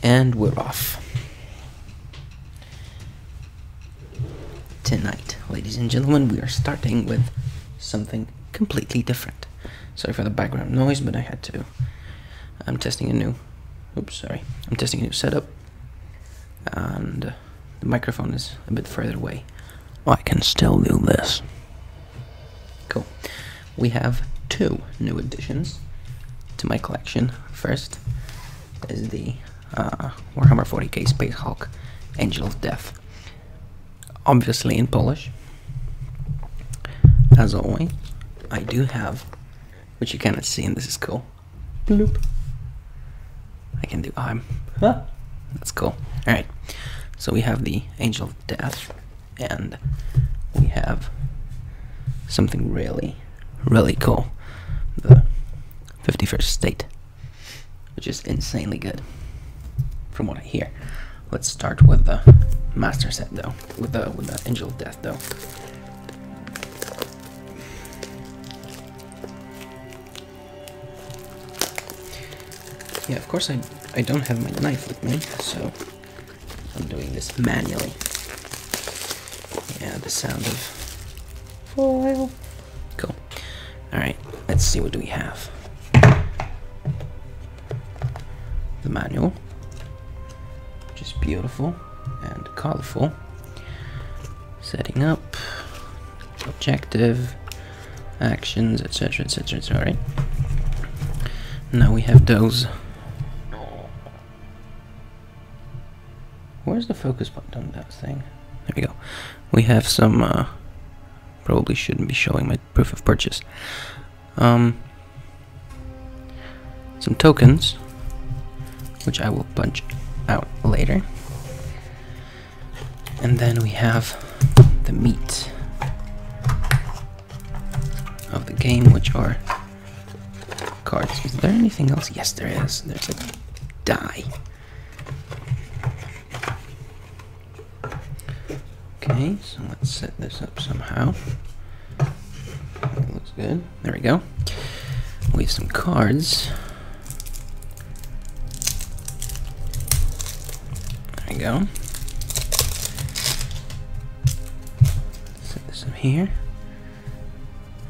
And we're off. Tonight, ladies and gentlemen, we are starting with something completely different. Sorry for the background noise, but I had to. I'm testing a new setup, and the microphone is a bit further away. I can still do this. Cool. We have two new additions to my collection. First is the Warhammer 40k Space Hulk Angel of Death, obviously in Polish. As always, I do have, which you cannot see, and this is cool. Bloop. I can do that's cool. Alright, so we have the Angel of Death, and we have something really, really cool. The 51st State, which is insanely good, from what I hear. Let's start with the Master set, though, with the Angel of Death, though. Yeah, of course I don't have my knife with me, so I'm doing this manually. Yeah, the sound of foil. Cool. Alright, let's see what do we have. The manual, which is beautiful and colorful. Setting up, objective, actions, etc, etc, etc. Alright. Now we have those. Where's the focus button on that thing? There we go. We have some, probably shouldn't be showing my proof of purchase. Some tokens, which I will punch out later. And then we have the meat of the game, which are cards. Is there anything else? Yes, there is. There's a die. Okay, so let's set this up somehow. That looks good. There we go. We have some cards. There we go. Set this up here.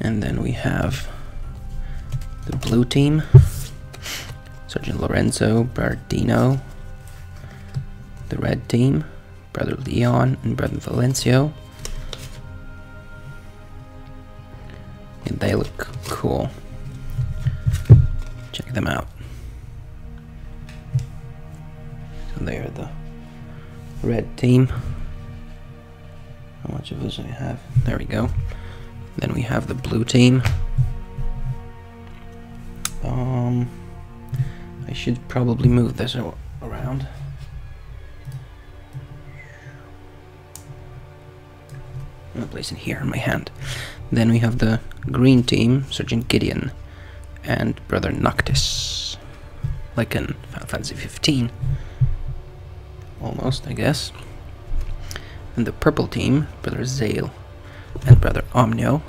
And then we have the blue team. Sergeant Lorenzo, Brother Dino. The red team, Brother Leon and Brother Valencio. And they look cool. Check them out. So they are the red team. How much of those do I have? There we go. Then we have the blue team. I should probably move this around. I'm gonna place it here in my hand. Then we have the green team, Sergeant Gideon and Brother Noctis, like in Final Fantasy 15, almost, I guess. And the purple team, Brother Zale and Brother Omnio.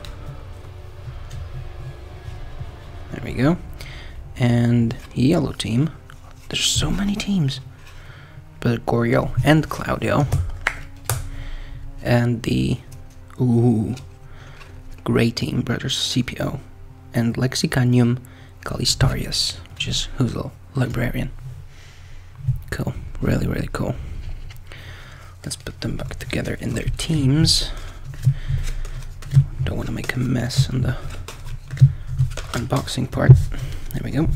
There we go. And yellow team, there's so many teams, Brother Goriel and Claudio. And the gray team, Brother Scipio and Lexicanium Calistarius, which is who's a librarian. Cool, really, really cool. Let's put them back together in their teams. Don't want to make a mess on the unboxing part. There we go.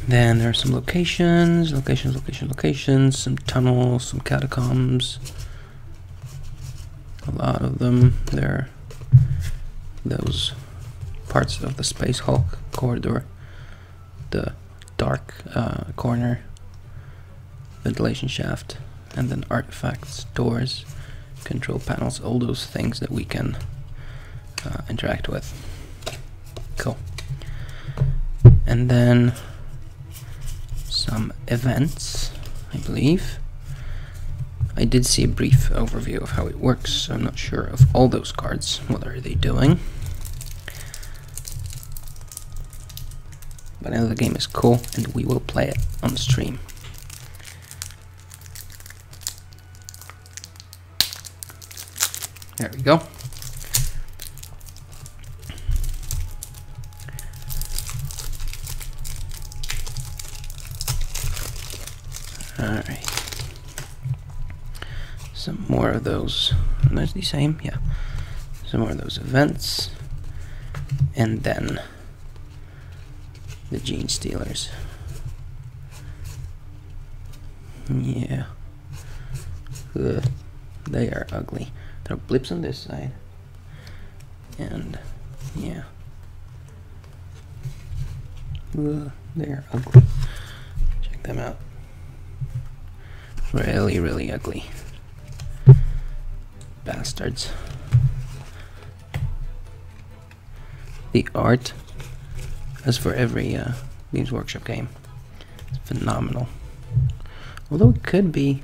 Then there are some locations, some tunnels, some catacombs. A lot of them. There are those parts of the Space Hulk corridor, the dark corner, ventilation shaft, and then artifacts, doors, control panels, all those things that we can interact with. Cool. And then some events, I believe. I did see a brief overview of how it works, so I'm not sure of all those cards. What are they doing? but I know the game is cool, and we will play it on the stream. There we go. Alright. Some more of those. That's the same, yeah. Some more of those events. And then the Gene Stealers. Yeah. Ugh. They are ugly. There are blips on this side. And yeah. Ugh, they are ugly. Check them out. Really, really ugly. Bastards. The art, as for every Games Workshop game, it's phenomenal. Although it could be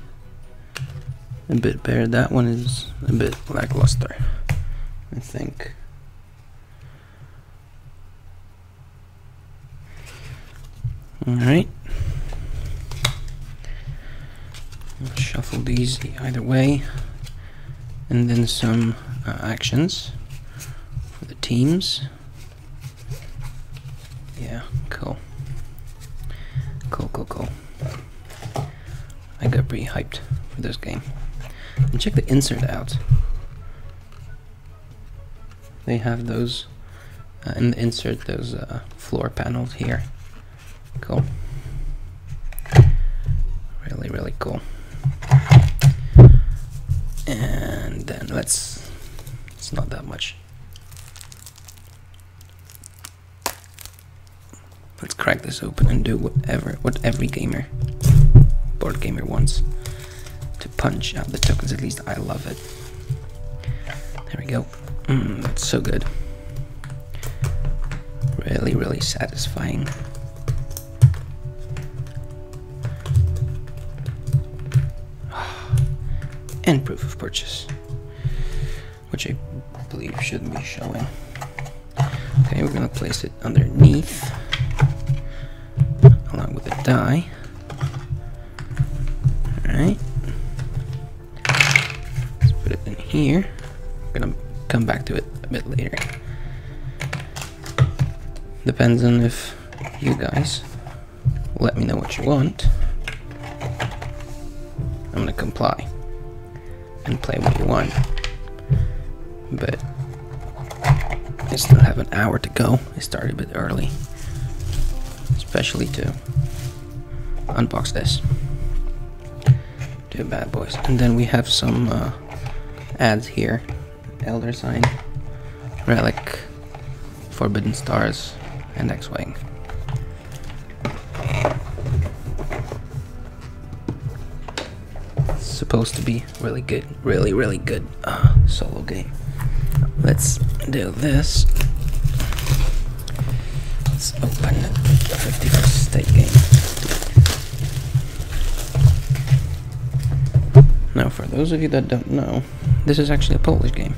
a bit better. That one is a bit lackluster, I think. Alright. Shuffle these either way. And then some actions for the teams. Yeah, cool. Cool. I got pretty hyped for this game. And check the insert out. They have those in the insert, those floor panels here. Cool. Really, really cool. And then it's not that much. Let's crack this open and do what every board gamer wants. To punch out the tokens, at least I love it. There we go. That's so good. Really, really satisfying. And proof of purchase, which I believe shouldn't be showing. Okay, we're gonna place it underneath, along with the die. Alright. Let's put it in here. I'm gonna come back to it a bit later. Depends on if you guys let me know what you want. I'm gonna comply and play what you want, but I still have an hour to go. I started a bit early, especially to unbox this. Two bad boys. And then we have some ads here. Elder Sign, Relic, Forbidden Stars, and X-Wing. Supposed to be really good, really good solo game. Let's do this. Let's open the 51st State game. Now, for those of you that don't know, this is actually a Polish game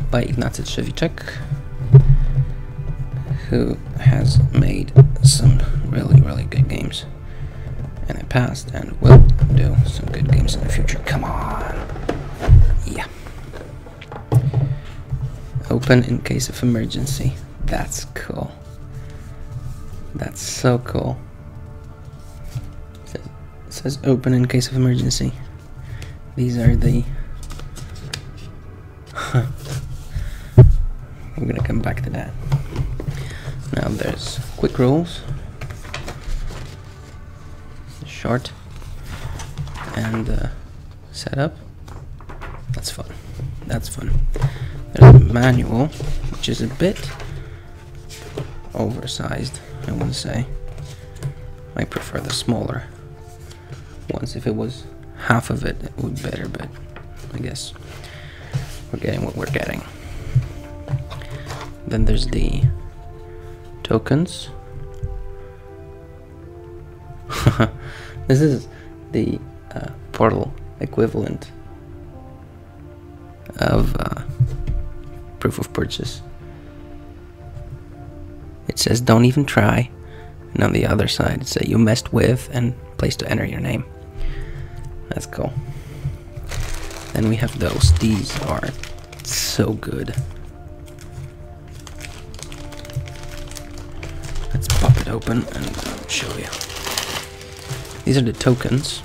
by Ignacy Trzewiczek, who has made some really good games in the past and will do some good games in the future. Come on. Yeah. Open in case of emergency. That's cool. That's so cool. It says open in case of emergency. These are the... We're gonna come back to that. Now there's quick rules. Short. And setup. That's fun. That's fun. There's a manual, which is a bit oversized, I want to say. I prefer the smaller ones. If it was half of it, it would be better, but I guess we're getting what we're getting. Then there's the tokens. This is the portal equivalent of proof of purchase. It says don't even try, And on the other side, it's a you messed with and place to enter your name. That's cool. Then we have those. These are so good. Let's pop it open and show you. These are the tokens.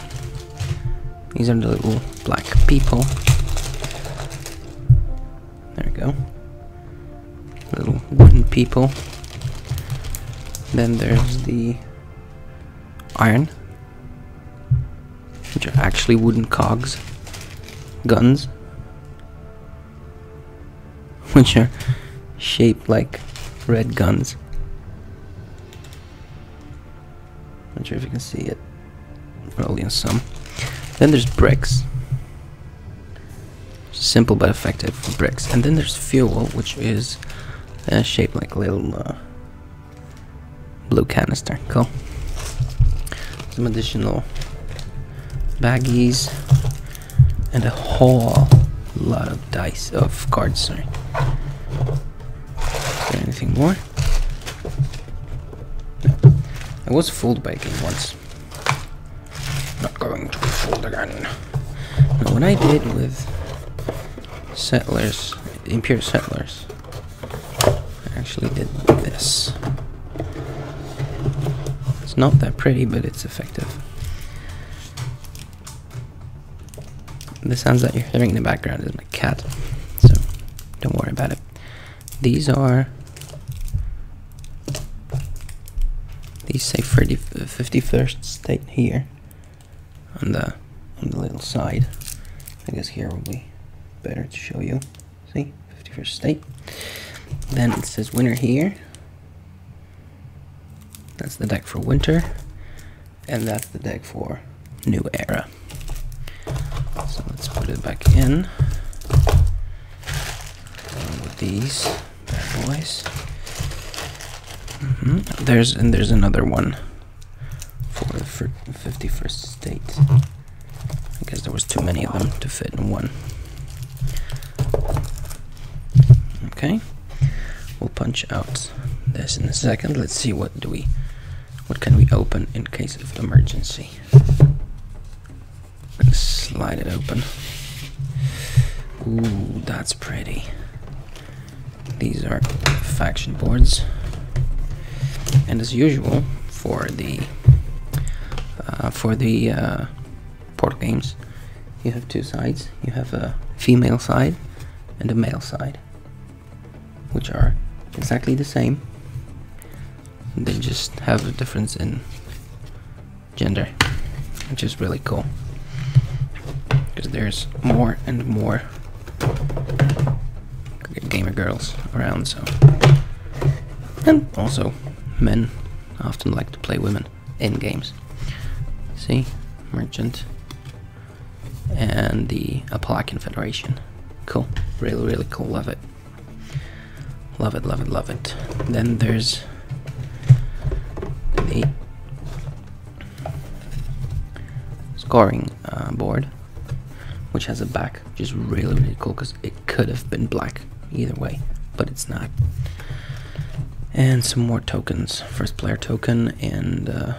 These are the little black people. There we go. Little wooden people. Then there's the iron, which are actually wooden cogs. Guns, which are shaped like red guns. Not sure if you can see it. Probably in some. Then there's bricks. Simple but effective bricks. And then there's fuel, which is shaped like a little blue canister. Cool. Some additional baggies. And a whole lot of dice, of cards, sorry. Is there anything more? No. I was fooled by a game once. Not going to be fooled again. Now, what I did with Settlers, Imperial Settlers, I actually did this. It's not that pretty, but it's effective. The sounds that you're hearing in the background is my cat, so don't worry about it. These say 51st state here on the little side. I guess here will be better to show you. See, 51st state. Then it says winter here. That's the deck for winter, and that's the deck for new era. So let's put it back in with these bad boys. There's another one for the 51st state. I guess there was too many of them to fit in one. Okay, we'll punch out this in a second. Let's see what can we open in case of emergency. Slide it open. Ooh, that's pretty. These are faction boards, and as usual for the board games, you have two sides. You have a female side and a male side, which are exactly the same. They just have a difference in gender, which is really cool. Because there's more and more gamer girls around, so. And also, men often like to play women in games. See? Merchant. And the Appalachian Federation. Cool. Really, really cool. Love it. Love it, love it, love it. Then there's the scoring board, which has a back, which is really, really cool because it could have been black either way, but it's not. And some more tokens. First player token and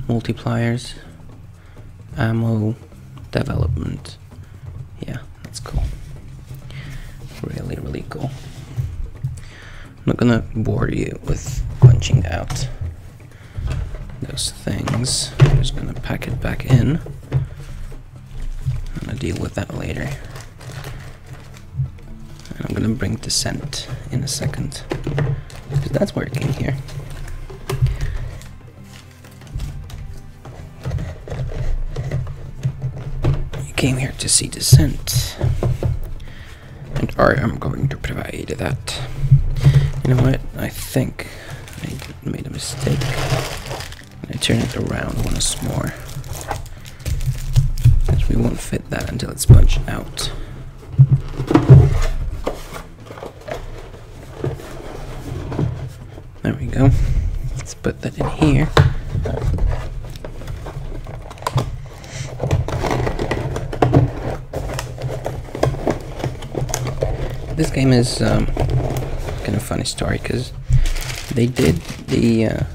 multipliers, ammo, development. Yeah, that's cool. Really, really cool. I'm not gonna bore you with punching out those things. I'm just gonna pack it back in. I'm gonna deal with that later. And I'm gonna bring Descent in a second, because that's where it came here. You came here to see Descent, and I am going to provide that. You know what? I think I made a mistake. I turn it around once more, because we won't fit that until it's punched out. There we go. Let's put that in here. This game is kind of funny story, because they did the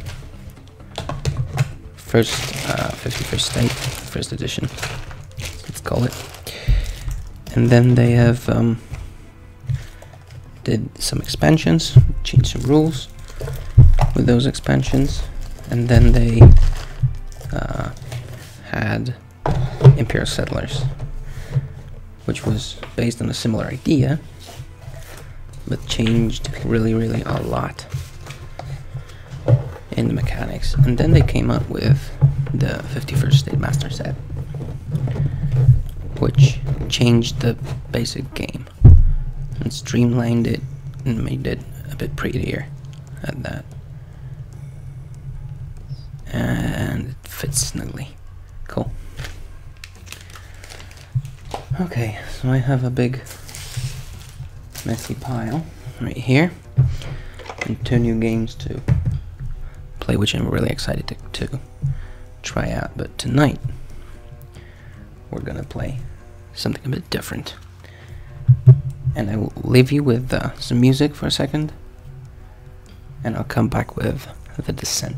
51st State, first edition, let's call it. And then they have did some expansions, changed some rules with those expansions, and then they had Imperial Settlers, which was based on a similar idea, but changed really a lot in the mechanics. And then they came up with the 51st State Master Set, which changed the basic game and streamlined it and made it a bit prettier at that. And it fits snugly. Cool. Okay, so I have a big messy pile right here and 2 new games to play, which I'm really excited to try out. But tonight we're gonna play something a bit different, and I will leave you with some music for a second, and I'll come back with The Descent.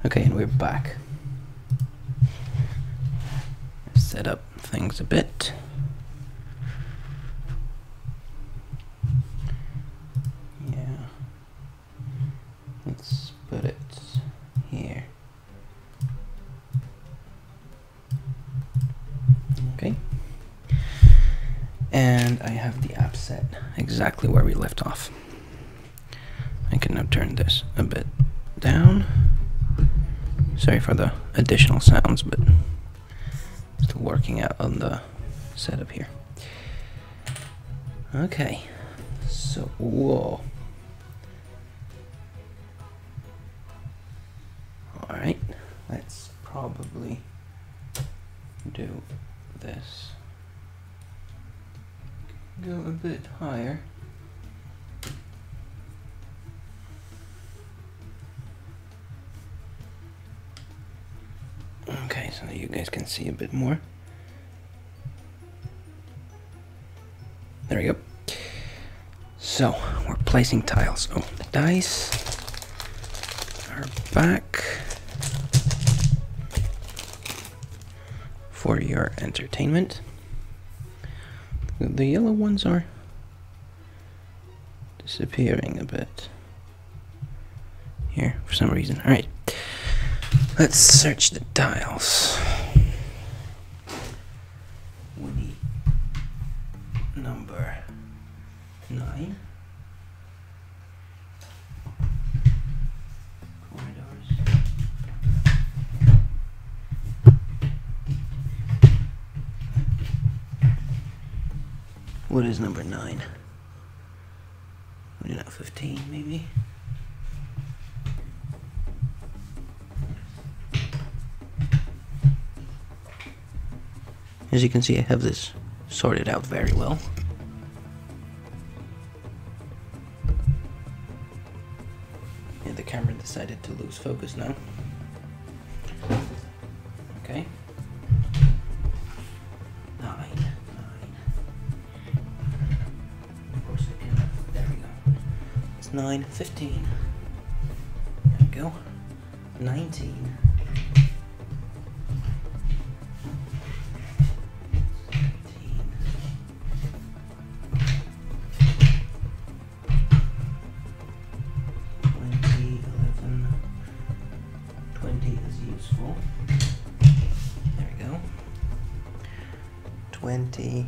Okay, and we're back. Set up things a bit. Yeah. Let's put it here. Okay. And I have the app set exactly where we left off. I can now turn this a bit down. Sorry for the additional sounds, but still working out on the setup here. Okay, so whoa. All right, let's probably do this. Go a bit higher. Okay, so you guys can see a bit more. There we go. So, we're placing tiles. Oh, the dice are back for your entertainment. The yellow ones are disappearing a bit here for some reason. All right. Let's search the tiles. We need number 9. Corridors. What is number 9? We do not 15, maybe. As you can see, I have this sorted out very well. And the camera decided to lose focus now. Okay. 9. Of course I can. There we go. It's 9, 15. There we go. 19. 20,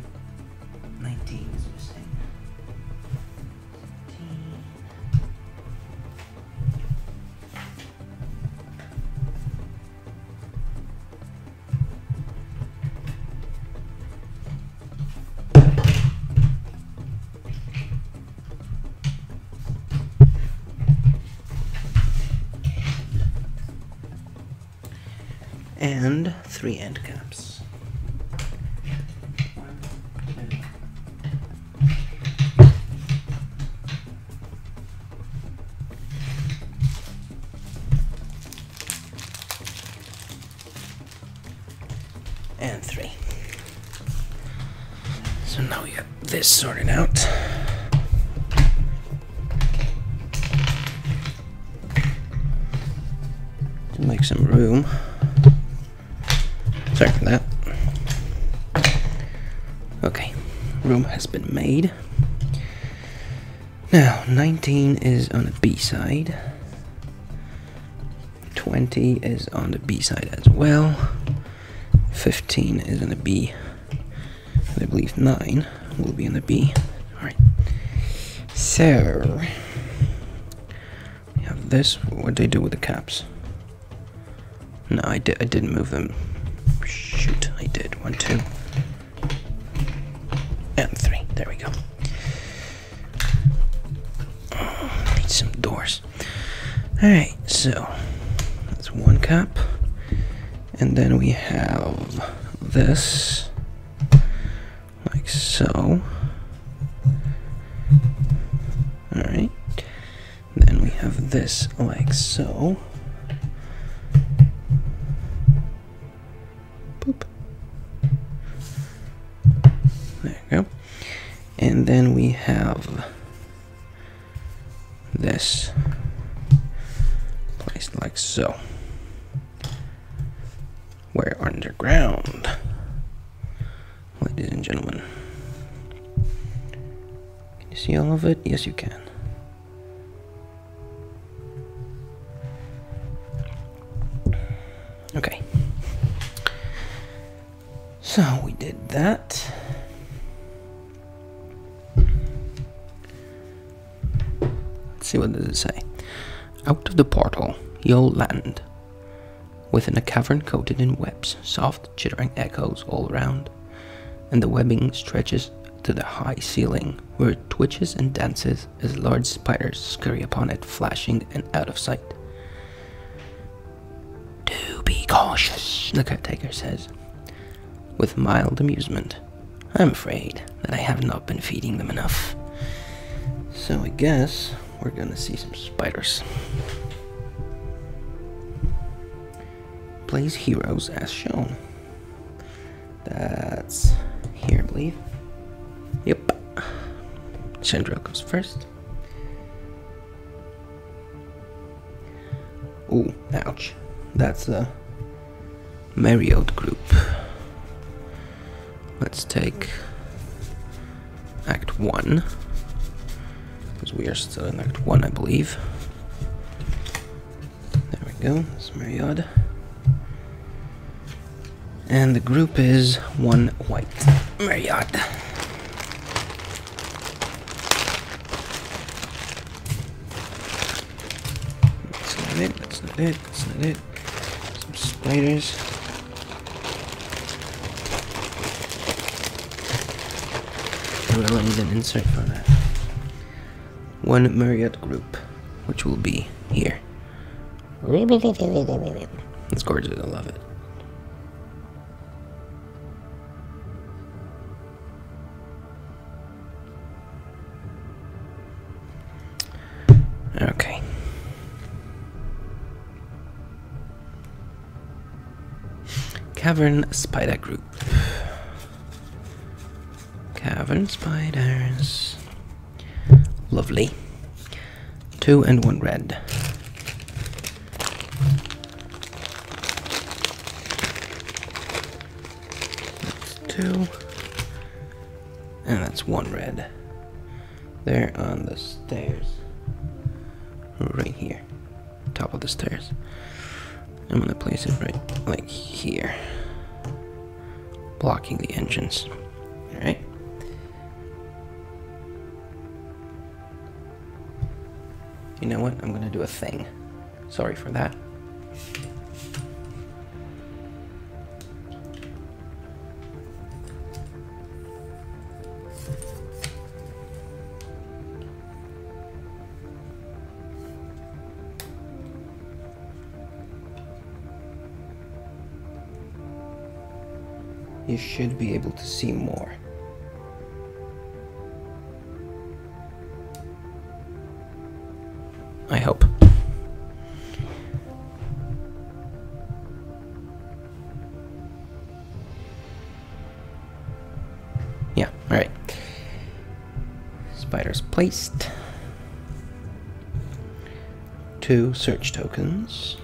19 is missing. 18. And 3 end caps. And 3. So now we got this sorted out. To make some room. Sorry for that. Okay, room has been made. Now, 19 is on the B side. 20 is on the B side as well. 15 is on the B. And I believe 9 will be on the B. Alright. So, we have this. What do they do with the caps? No, I didn't move them. Shoot, I did. 1, 2. And 3. There we go. Oh, need some doors. Alright, so that's 1 cap. And then we have this, like so. Alright. Then we have this, like so. Boop. There you go. And then we have this placed like so. We're underground, ladies and gentlemen. Can you see all of it? Yes, you can. Okay. So we did that. Let's see, what does it say? Out of the portal, you'll land within a cavern coated in webs, soft, chittering echoes all around, and the webbing stretches to the high ceiling, where it twitches and dances as large spiders scurry upon it, flashing and out of sight. Do be cautious, the caretaker says, with mild amusement. I'm afraid that I have not been feeding them enough. So I guess we're gonna see some spiders. Plays heroes as shown. That's here, I believe. Yep. Chandra goes first. Ooh, ouch. That's a Marriott group. Let's take Act 1. Because we are still in Act 1, I believe. There we go. That's Marriott. And the group is 1 white. Marriott. That's not it, that's not it, that's not it. Some spiders. Well, I need an insert for that. 1 Marriott group, which will be here. It's gorgeous, I love it. Okay. Cavern Spider Group. Cavern spiders. Lovely. 2 and 1 red. That's 2. And that's 1 red. They're on the stairs. Right here. Top of the stairs. I'm gonna place it right like here. Blocking the entrance. Alright. You know what? I'm gonna do a thing. Sorry for that. You should be able to see more. I hope. Yeah, alright. Spiders placed. 2 search tokens.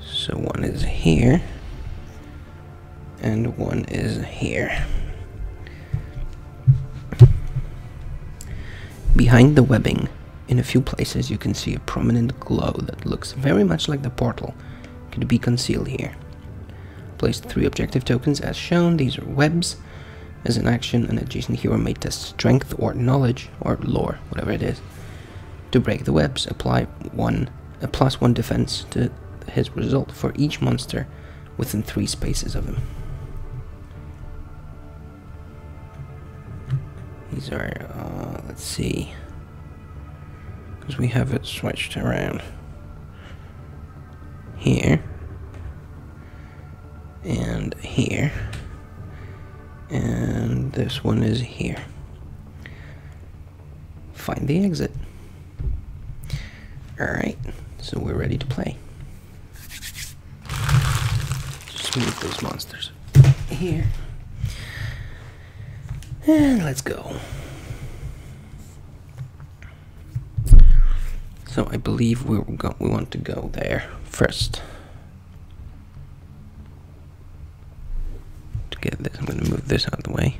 So 1 is here, and 1 is here. Behind the webbing, in a few places you can see a prominent glow that looks very much like the portal could be concealed here. Place 3 objective tokens as shown. These are webs. As an action, an adjacent hero may test strength or knowledge, or lore, whatever it is. To break the webs, apply a +1 defense to his result for each monster within 3 spaces of him. These are, let's see, because we have it switched around here and here, and this one is here. Find the exit. Alright, so we're ready to play. Just move those monsters here. And let's go. So I believe we want to go there first. To get this, I'm going to move this out of the way.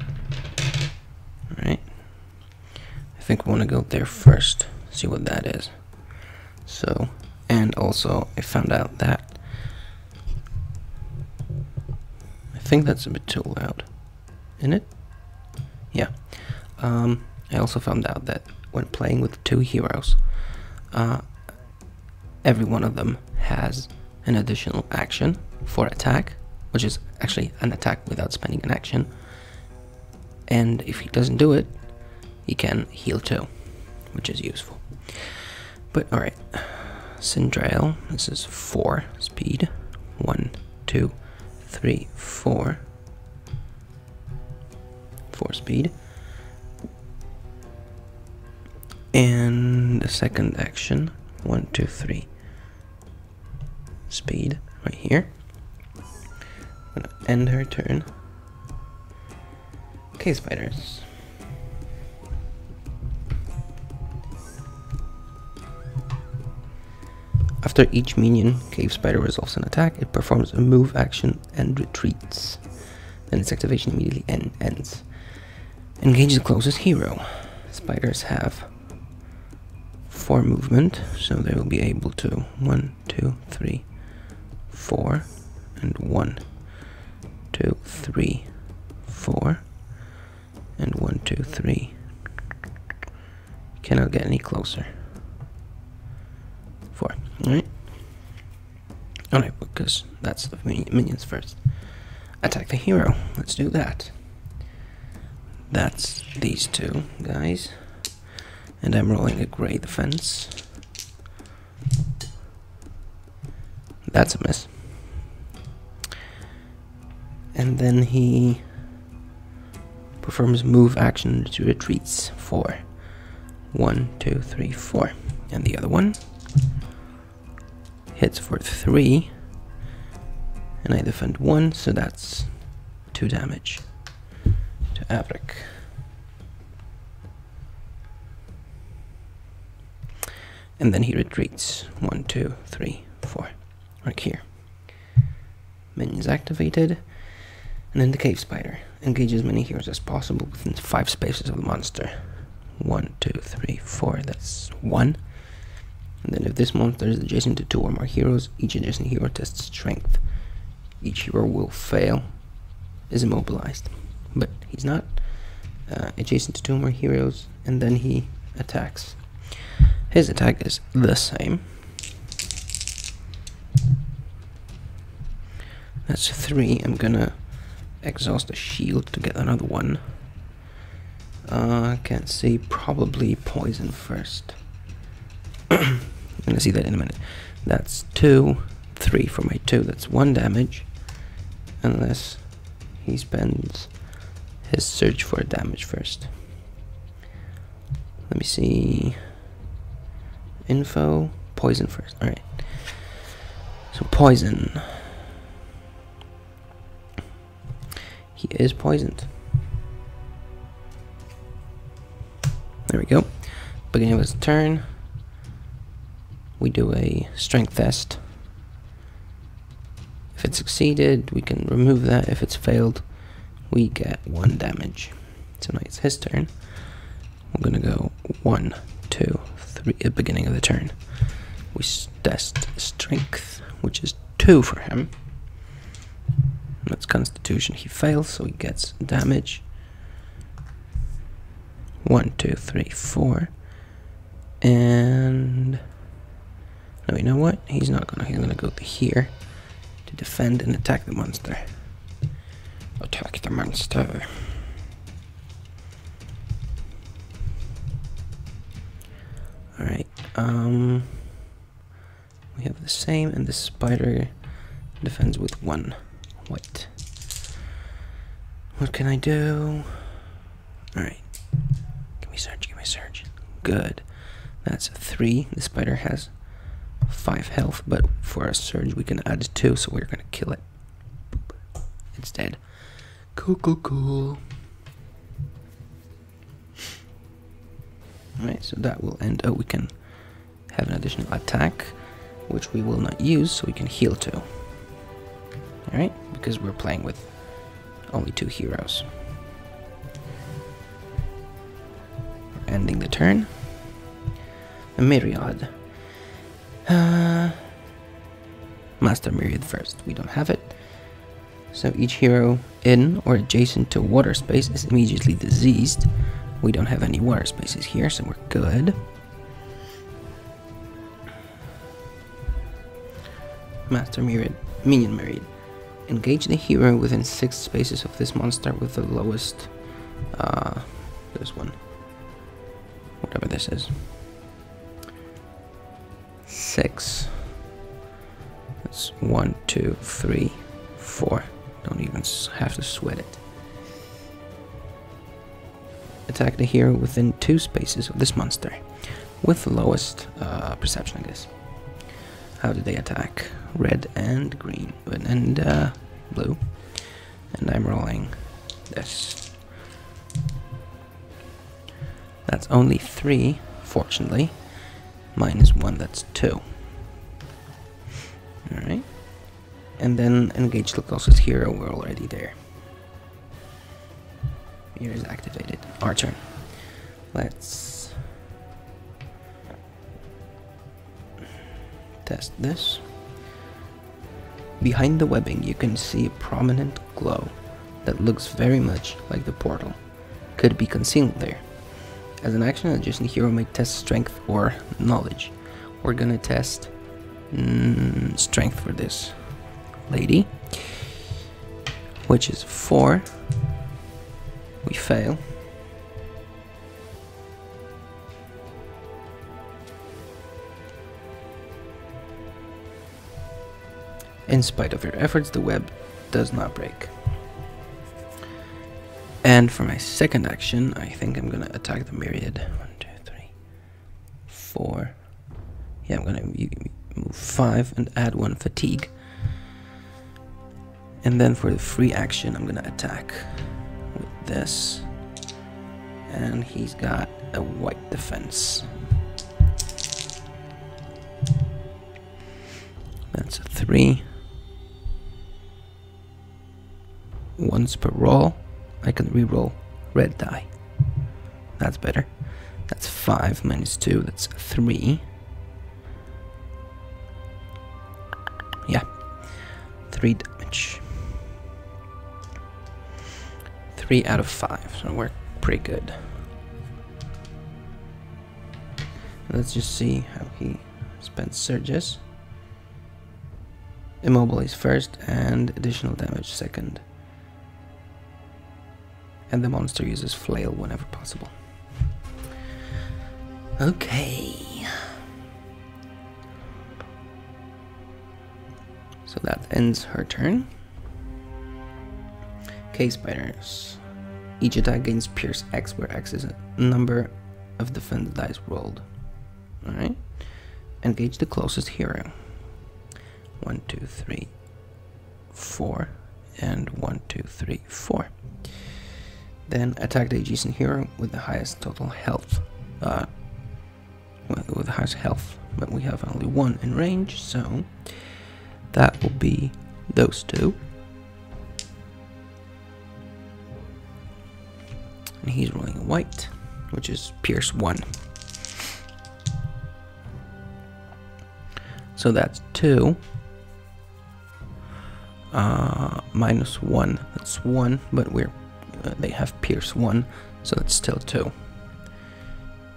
Alright. I think we want to go there first, see what that is. So, and also I found out that I think that's a bit too loud. Isn't it? Yeah. I also found out that when playing with two heroes, every one of them has an additional action for attack, which is actually an attack without spending an action. And if he doesn't do it, he can heal too, which is useful. But alright, Sindrail, this is 4 speed. 1, 2, 3, 4. 4 speed. And the second action, 1, 2, 3 speed, right here. I'm gonna end her turn. Okay, spiders. After each minion cave spider resolves an attack, it performs a move action and retreats. Then its activation immediately ends. Engage the closest hero. Spiders have 4 movement, so they will be able to 1, 2, 3, 4, and 1, 2, 3, 4, and 1, 2, 3. Cannot get any closer. 4. Alright. Alright, because that's the minions first. Attack the hero. Let's do that. That's these two guys. And I'm rolling a gray defense. That's a miss. And then he performs move action to retreats. 4. 1, 2, 3, 4. And the other one hits for 3. And I defend 1, so that's 2 damage to Avrik. And then he retreats. 1, 2, 3, 4. Right here. Minions activated. And then the cave spider engages as many heroes as possible within 5 spaces of the monster. 1, 2, 3, 4. That's 1. And then if this monster is adjacent to 2 or more heroes, each adjacent hero tests strength. Each hero will fail, is immobilized. But he's not adjacent to 2 or more heroes, and then he attacks. His attack is the same. That's 3. I'm gonna exhaust the shield to get another one. Can't see. Probably poison first. I'm gonna see that in a minute. That's 2, 3 for my 2. That's 1 damage. Unless he spends his surge for damage first. Let me see. Info. Poison first. Alright. So poison. He is poisoned. There we go. Beginning of his turn. We do a strength test. If it succeeded, we can remove that. If it's failed, we get 1 damage. So now it's his turn. We're gonna go 1, 2, 3 at the beginning of the turn. We test strength, which is 2 for him. That's constitution. He fails, so he gets damage. 1, 2, 3, 4. And no, you know what? He's not gonna. He's gonna go to here to defend and attack the monster. Attack the monster. Alright, we have the same, and the spider defends with 1 white. What can I do? Alright, give me surge, give me surge. Good. That's 3. The spider has 5 health, but for a surge we can add 2, so we're gonna kill it. Boop. It's dead. Cool, cool, cool. Alright, so that will end. Oh, we can have an additional attack, which we will not use, so we can heal 2. Alright, because we're playing with only 2 heroes. We're ending the turn. A Myriad. Master Myriad first. We don't have it. So each hero in or adjacent to water space is immediately diseased. We don't have any water spaces here, so we're good. Master Myriad, Minion Myriad. Engage the hero within 6 spaces of this monster with the lowest, this one, whatever this is. 6. That's 1, 2, 3, 4. Don't even have to sweat it. Attack the hero within 2 spaces of this monster with the lowest perception, I guess. How do they attack? Red and green and blue. And I'm rolling this. That's only 3, fortunately. -1, that's 2. Alright. And then engage the closest hero, we're already there. Here is activated. Our turn. Let's test this. Behind the webbing you can see a prominent glow that looks very much like the portal. Could be concealed there. As an action, an adjacent hero may test strength or knowledge. We're gonna test strength for this lady, which is 4. We fail. In spite of your efforts, the web does not break. And for my second action, I think I'm gonna attack the Myriad. 1, 2, 3, 4. Yeah, I'm gonna move 5 and add 1 fatigue. And then for the free action, I'm gonna attack with this. And he's got a white defense. That's a 3. Once per roll, I can reroll red die. That's better. That's 5 minus 2, that's 3. Yeah, 3 damage. 3 out of 5, so we're pretty good. Let's just see how he spends surges. Immobilize first and additional damage second. And the monster uses flail whenever possible. Okay. So that ends her turn. Cave spiders. Each attack gains Pierce X, where X is a number of defense dice rolled. Alright. Engage the closest hero. 1, 2, 3, 4. And 1, 2, 3, 4. Then attack the adjacent hero with the highest total health. With the highest health. But we have only 1 in range, so that will be those 2. And he's rolling a white, which is Pierce 1. So that's 2. Minus 1, that's 1, but they have Pierce 1, so that's still 2.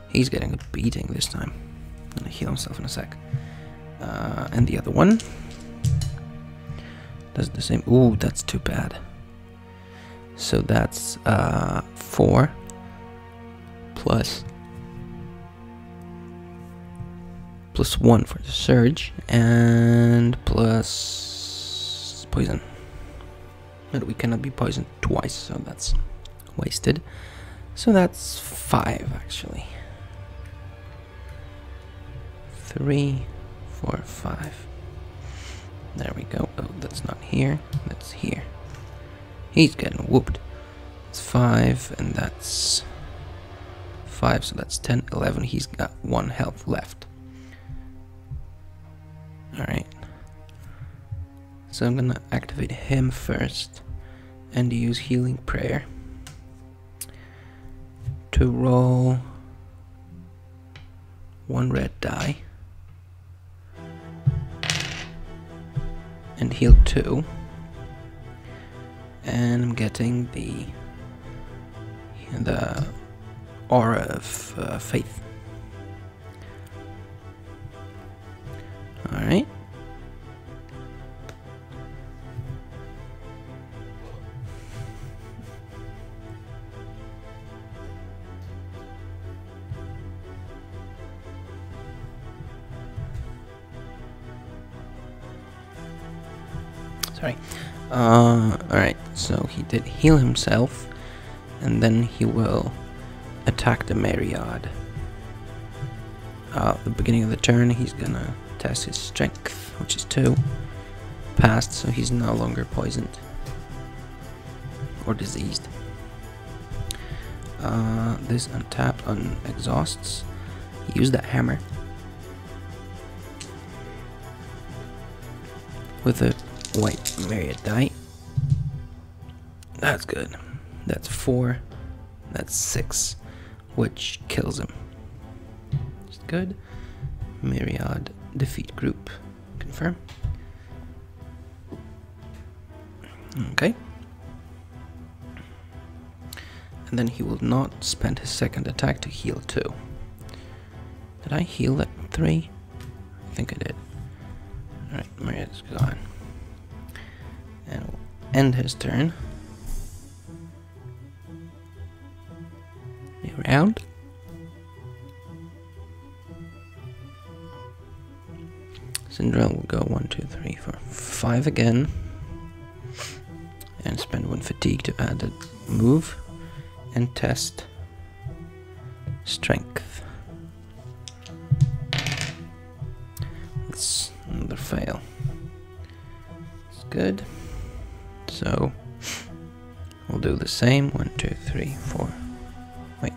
He's getting a beating this time. I'm gonna heal himself in a sec. And the other one does the same. Ooh, that's too bad. So that's 4 plus 1 for the surge and plus poison. But we cannot be poisoned twice, so that's wasted. So that's 5 actually. 3, 4, 5. There we go. Oh, that's not here. That's here. He's getting whooped. It's 5, and that's 5, so that's 10, 11. He's got 1 health left. So I'm gonna activate him first and use Healing Prayer to roll 1 red die and heal 2. And I'm getting the aura of faith. Alright. Sorry. Alright, so he did heal himself, and then he will attack the Myriad. At the beginning of the turn, he's gonna test his strength, which is 2. Passed, so he's no longer poisoned or diseased. This untapped on exhausts. Use that hammer with a white Myriad die. That's good. That's 4. That's 6, which kills him. It's good. Myriad defeat group. Confirm. Okay. And then he will not spend his second attack to heal 2. Did I heal at 3? I think I did. Alright, Myriad's gone. And we'll end his turn. Round. Syndrome will go 1, 2, 3, 4, 5 again. And spend 1 fatigue to add a move. And test strength. That's another fail. It's good. So we'll do the same. 1, 2, 3, 4. Wait.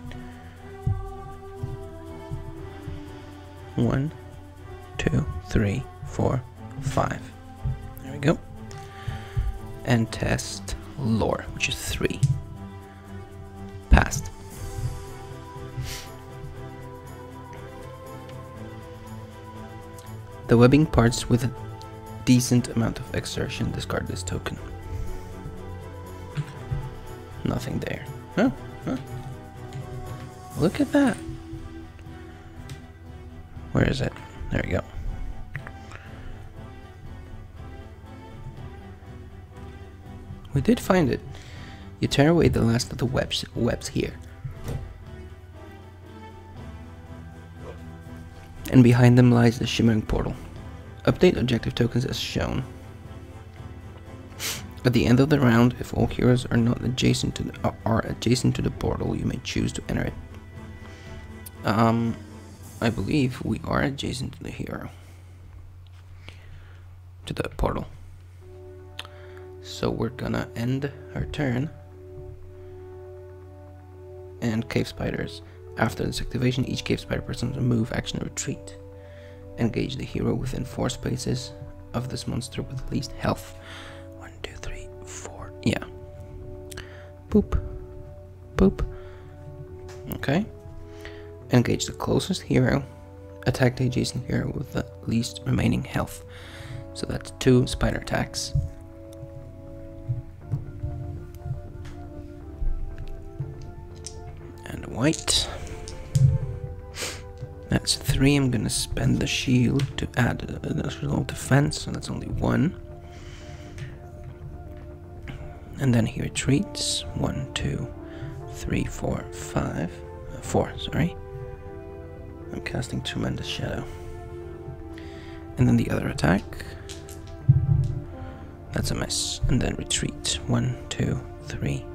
1, 2, 3, 4, 5. There we go. And test lore, which is 3. Passed. The webbing parts with a decent amount of exertion. Discard this token. Nothing there. Huh? Look at that. Where is it? There we go. We did find it. You tear away the last of the webs here. And behind them lies the shimmering portal. Update objective tokens as shown. At the end of the round, if all heroes are not adjacent to the portal, you may choose to enter it. I believe we are adjacent to the hero. To the portal. So we're gonna end our turn. And cave spiders. After this activation, each cave spider performs a move, action, or retreat. Engage the hero within 4 spaces of this monster with least health. 1, 2, 3, 4. Yeah. Boop. Boop. Okay. Engage the closest hero. Attack the adjacent hero with the least remaining health. So that's 2 spider attacks. And white. That's 3. I'm gonna spend the shield to add additional defense, so that's only 1. And then he retreats. 1, 2, 3, 4, 5. 4, sorry. I'm casting Tremendous Shadow. And then the other attack. That's a miss. And then retreat. 1, 2, 3,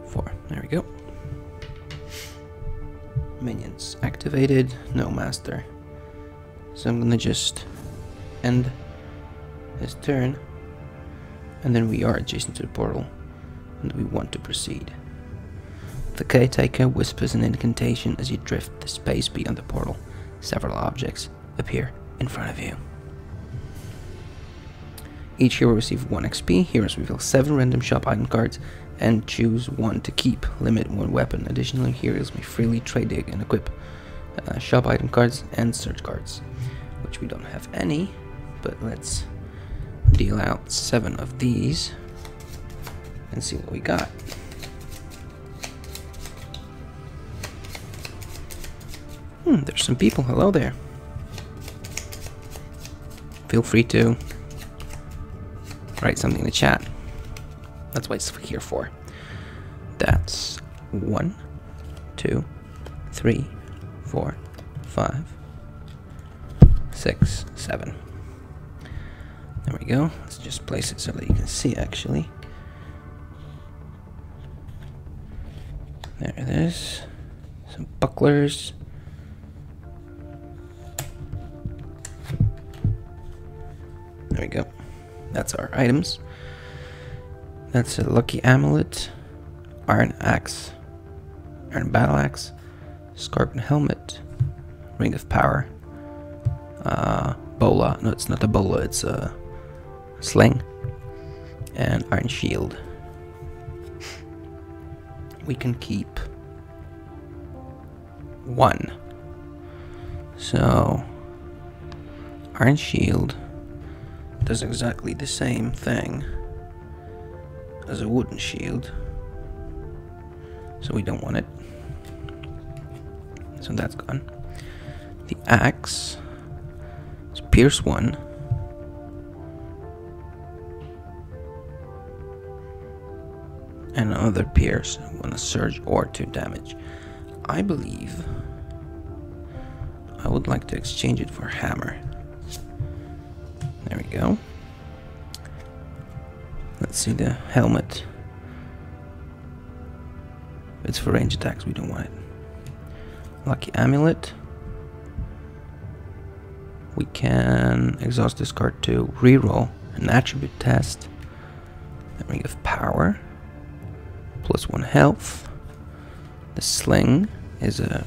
4. There we go. Minions activated. No master. So I'm gonna just end his turn. And then we are adjacent to the portal. And we want to proceed. The caretaker whispers an incantation as you drift the space beyond the portal. Several objects appear in front of you. Each hero receives 1 XP. Heroes reveal 7 random shop item cards and choose 1 to keep. Limit 1 weapon. Additionally, heroes may freely trade and equip shop item cards and search cards, which we don't have any, but let's deal out 7 of these and see what we got. There's some people. Hello there. Feel free to write something in the chat. That's what it's here for. That's 1, 2, 3, 4, 5, 6, 7. There we go. Let's just place it so that you can see actually. There it is. Some bucklers. There we go. That's our items. That's a lucky amulet, iron axe, iron battle axe, scarpin helmet, ring of power, bola. No, it's not a bola. It's a sling, and iron shield. We can keep 1. So iron shield does exactly the same thing as a wooden shield, so we don't want it, so that's gone. The axe is pierce 1, and another pierce when a surge or 2 damage. I believe I would like to exchange it for hammer. There we go. Let's see the helmet. It's for range attacks, we don't want it. Lucky amulet. We can exhaust this card to reroll an attribute test. The ring of power. +1 health. The sling is a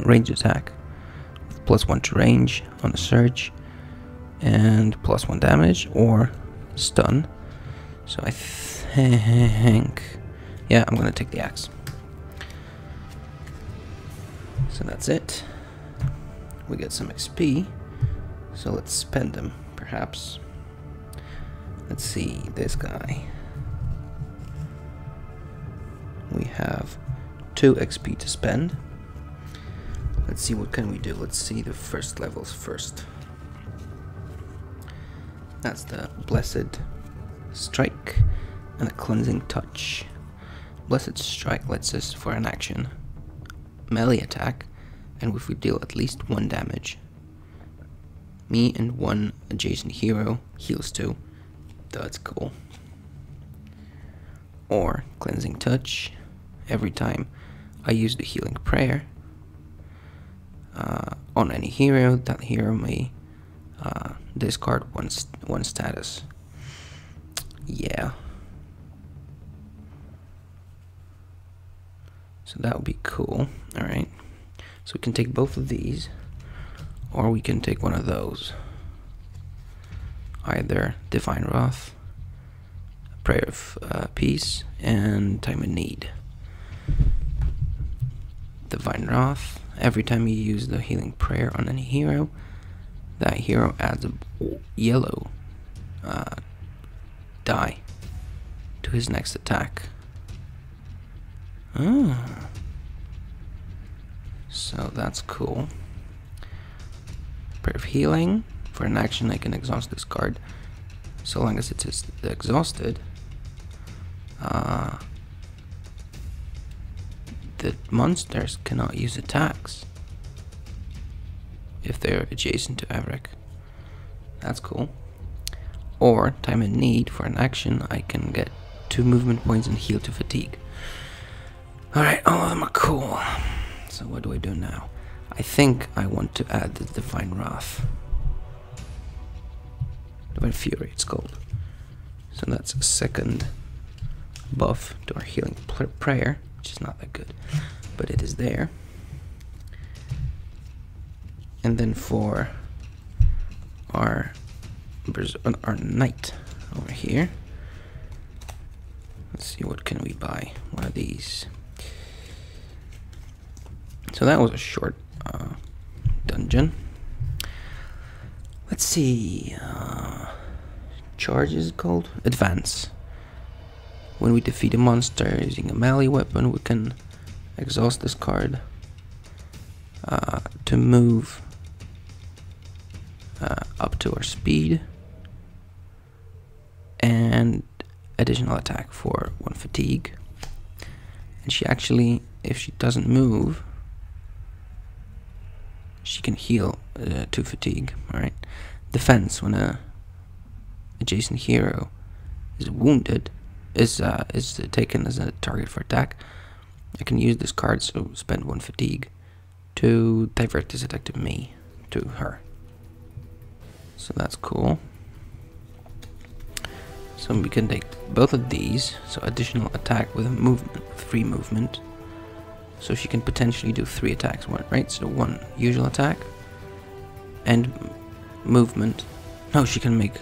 range attack with +1 to range on a surge and +1 damage or stun. So I think, yeah, I'm gonna take the axe. So that's it. We get some XP, so let's spend them perhaps. Let's see this guy. We have 2 XP to spend. Let's see, what can we do? Let's see the first levels first. That's the Blessed Strike and a Cleansing Touch. Blessed Strike lets us, for an action, melee attack, and if we deal at least 1 damage, me and 1 adjacent hero heals 2. That's cool. Or Cleansing Touch. Every time I use the healing prayer on any hero, that hero may discard one status. Yeah. So that would be cool. Alright. So we can take both of these, or we can take one of those. Either Divine Wrath, Prayer of Peace, and Time of Need. Divine Wrath. Every time you use the healing prayer on any hero, that hero adds a yellow die to his next attack. So that's cool. Prayer of Healing. For an action, I can exhaust this card. So long as it is exhausted, the monsters cannot use attacks if they're adjacent to Averic. That's cool. Or Time in Need. For an action, I can get 2 movement points and heal to fatigue. Alright, all of them are cool. So what do I do now? I think I want to add the Divine Wrath. Divine Fury, it's called. So that's a second buff to our healing prayer, which is not that good, but it is there. And then for our our knight over here. Let's see, what can we buy? One of these. So that was a short dungeon. Let's see. Charge is it called? Advance. When we defeat a monster using a melee weapon, we can exhaust this card to move up to our speed and additional attack for 1 fatigue. And she actually, if she doesn't move, she can heal 2 fatigue. Alright. Defense, when a adjacent hero is wounded, is taken as a target for attack, I can use this card, so spend 1 fatigue to divert this attack to me, to her. So that's cool. So we can take both of these, so additional attack with a movement, free movement. So she can potentially do 3 attacks, right? So 1 usual attack and movement. No, she can make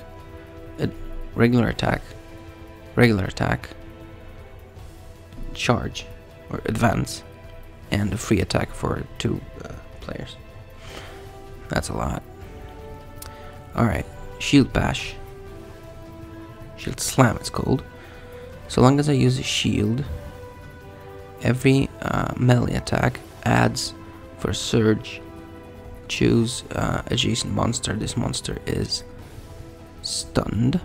a regular attack, charge or advance, and a free attack for 2 players. That's a lot. Alright, shield bash. Shield slam it's called. So long as I use a shield, every melee attack adds for surge. Choose adjacent monster. This monster is stunned.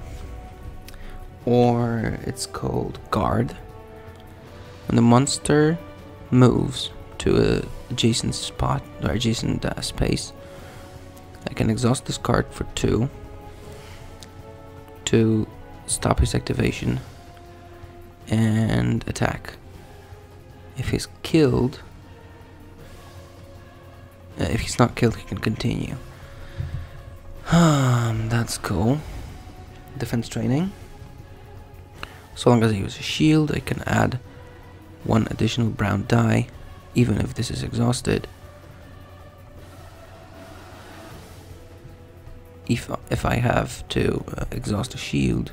Or it's called guard. When the monster moves to a adjacent spot or adjacent space, I can exhaust this card for 2 to stop his activation and attack. If he's killed, if he's not killed, he can continue. That's cool. Defense training. So long as I use a shield, I can add 1 additional brown die, even if this is exhausted. If I have to exhaust a shield,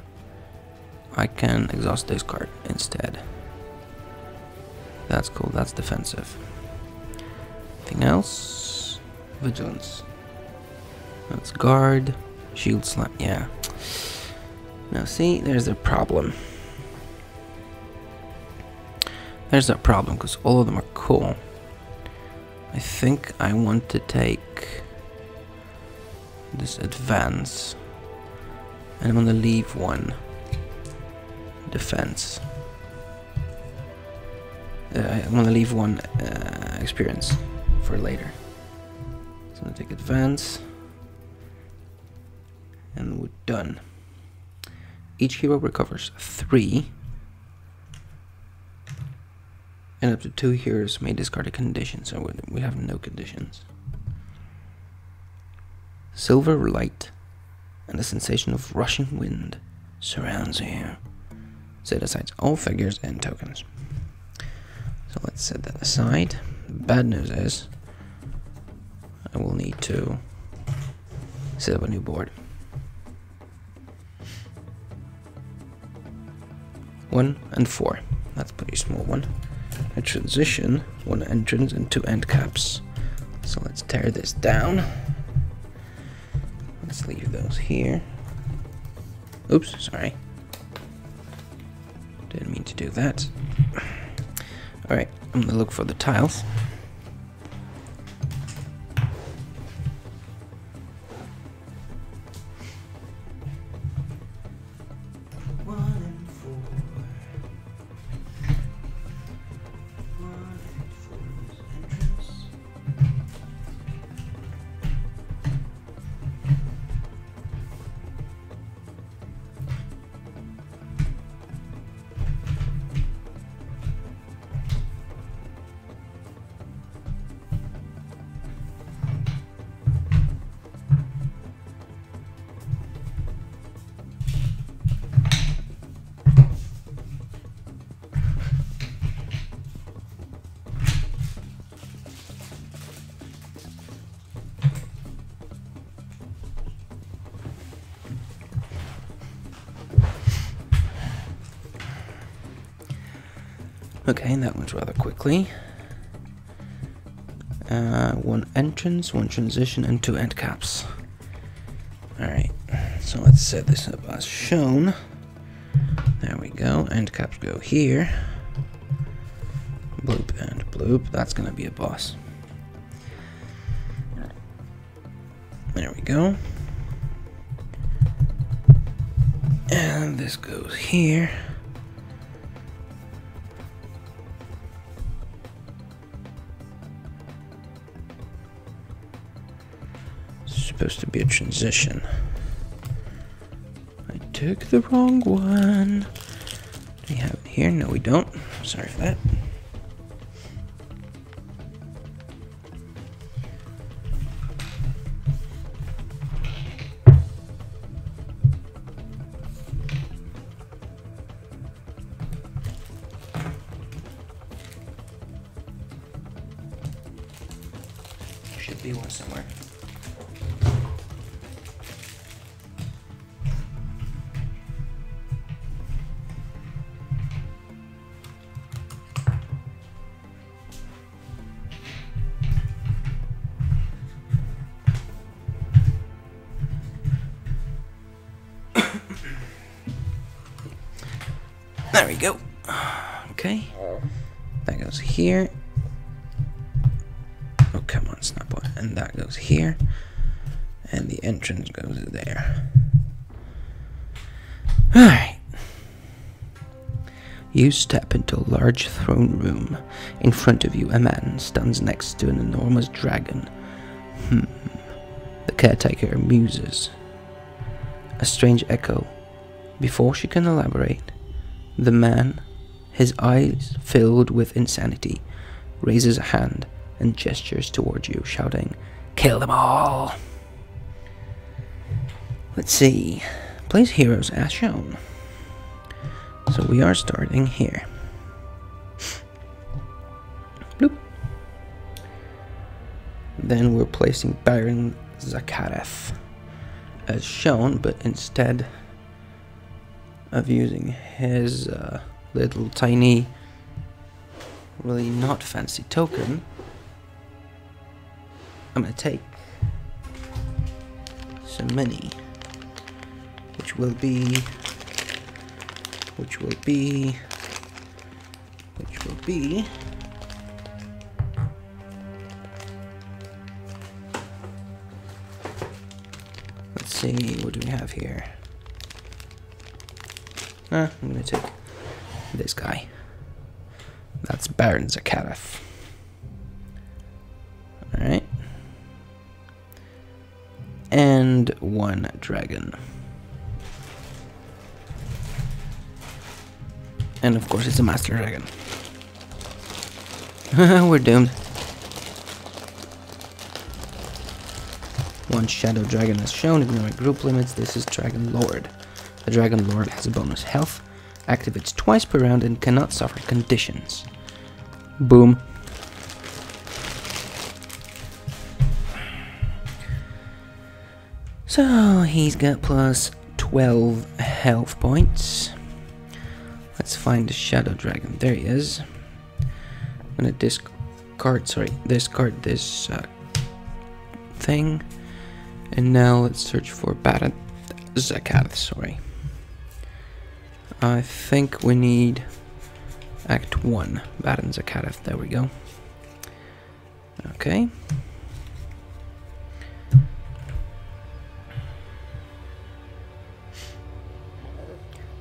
I can exhaust this card instead. That's cool, that's defensive. Anything else? Vigilance. That's guard, shield slam, yeah. Now see, there's a problem. There's a problem, because all of them are cool. I think I want to take this advance, and I'm gonna leave 1 defense. I'm gonna leave 1 experience for later. So I'm gonna take advance, and we're done. Each hero recovers 3, and up to 2 heroes may discard a condition, so we have no conditions. Silver light and the sensation of rushing wind surrounds you. Set aside all figures and tokens. So let's set that aside. Bad news is I will need to set up a new board. 1 and 4. That's a pretty small one. A transition, 1 entrance and 2 end caps. So let's tear this down. Let's leave those here. Oops, sorry. Didn't mean to do that. Alright, I'm gonna look for the tiles. Okay, that went rather quickly. One entrance, one transition, and 2 end caps. Alright, so let's set this up as shown. There we go, end caps go here. Bloop and bloop, that's gonna be a boss. There we go. And this goes here. Supposed to be a transition. I took the wrong one. Do we have it here? No, we don't. Sorry for that. Should be one somewhere. There we go. Okay. That goes here. Oh, come on, Snapbot. And that goes here. And the entrance goes there. Alright. You step into a large throne room. In front of you, a man stands next to an enormous dragon. The caretaker muses. A strange echo. Before she can elaborate, the man, his eyes filled with insanity, raises a hand and gestures towards you, shouting, "Kill them all!" Let's see. Place heroes as shown. So we are starting here. Bloop. Then we're placing Baron Zakharov as shown, but instead of using his little tiny, really not fancy token, I'm gonna take some money, which will be, let's see, what do we have here? I'm gonna take this guy. That's Baron Zakharov. Alright. And 1 dragon. And of course it's a master dragon. We're doomed. 1 shadow dragon is shown, ignoring group limits. This is Dragon Lord. The Dragon Lord has a bonus health, activates twice per round, and cannot suffer conditions. Boom. So he's got plus 12 health points. Let's find the Shadow Dragon. There he is. I'm gonna discard this thing. And now let's search for Baron Zakharov, sorry. I think we need Act 1, Baron Zakharov, there we go. Okay.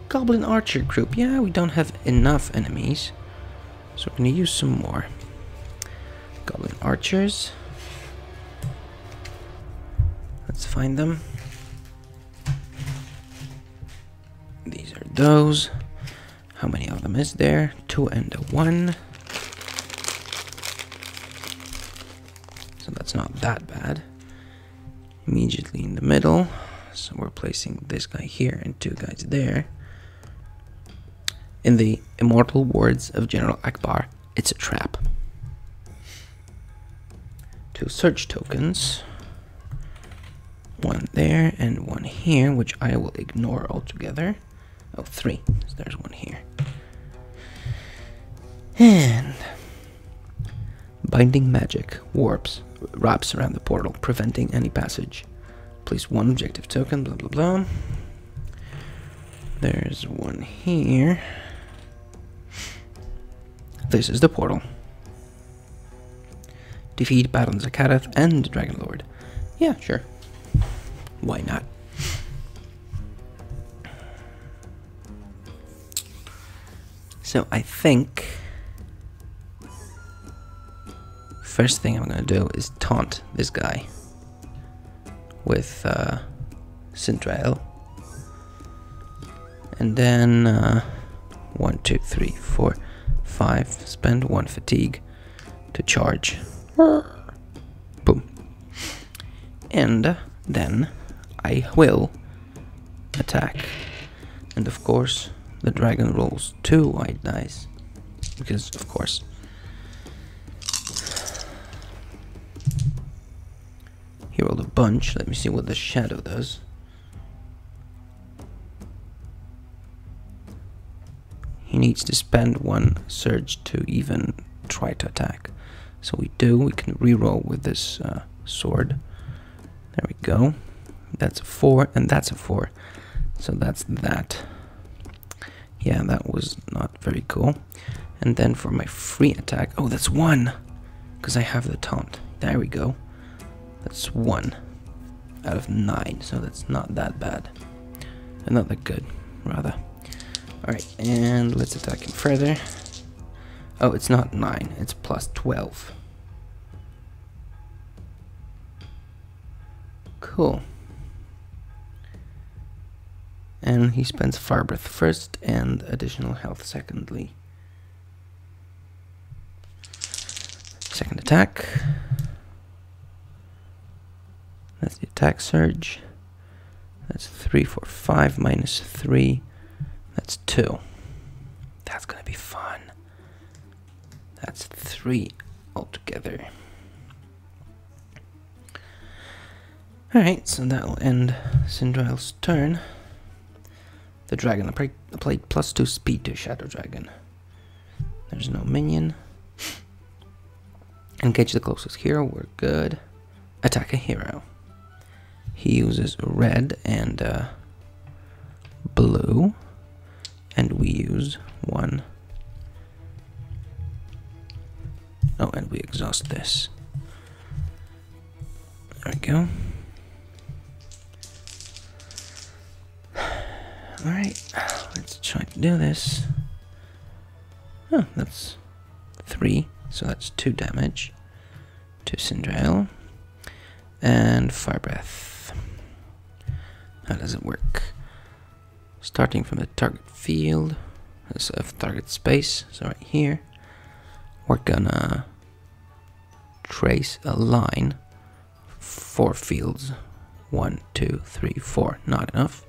Goblin Archer group, yeah, we don't have enough enemies, so we're gonna use some more. Goblin Archers. Let's find them. These are those. How many of them is there? 2 and a 1. So that's not that bad. Immediately in the middle. So we're placing this guy here and 2 guys there. In the immortal words of General Akbar, it's a trap. 2 search tokens. 1 there and 1 here, which I will ignore altogether. Oh, 3. So there's 1 here. And binding magic wraps around the portal, preventing any passage. Place 1 objective token, blah blah blah. There's one here. This is the portal. Defeat Baron Zakarath and the Dragon Lord. Yeah, sure. Why not? So I think first thing I'm gonna do is taunt this guy with Sintrail. And then 1, 2, 3, 4, 5. Spend 1 fatigue to charge. Boom. And then I will attack. And of course, the dragon rolls 2 white dice. Because, of course. He rolled a bunch. Let me see what the shadow does. He needs to spend 1 surge to even try to attack. So we can reroll with this sword. There we go. That's a 4 and that's a 4. So that's that. Yeah, that was not very cool. And then for my free attack, oh, that's 1. Because I have the taunt. There we go. That's 1 out of 9. So that's not that bad. And not that good, rather. Alright, and let's attack him further. Oh, it's not 9, it's plus 12. Cool. And he spends Fire Breath first and additional health secondly. Second attack. That's the attack surge. That's 3, 4, 5 minus 3. That's 2. That's gonna be fun. That's 3 altogether. Alright, so that'll end Sindrail's turn. The dragon applied plus 2 speed to Shadow Dragon. There's no minion. Engage the closest hero, we're good. Attack a hero. He uses red and blue. And we use 1. Oh, and we exhaust this. There we go. Alright, let's try to do this. Oh, that's 3, so that's 2 damage to Sindrail. And Fire Breath. How does it work? Starting from the target field, target space, so right here, we're gonna trace a line, 4 fields, 1, 2, 3, 4, not enough,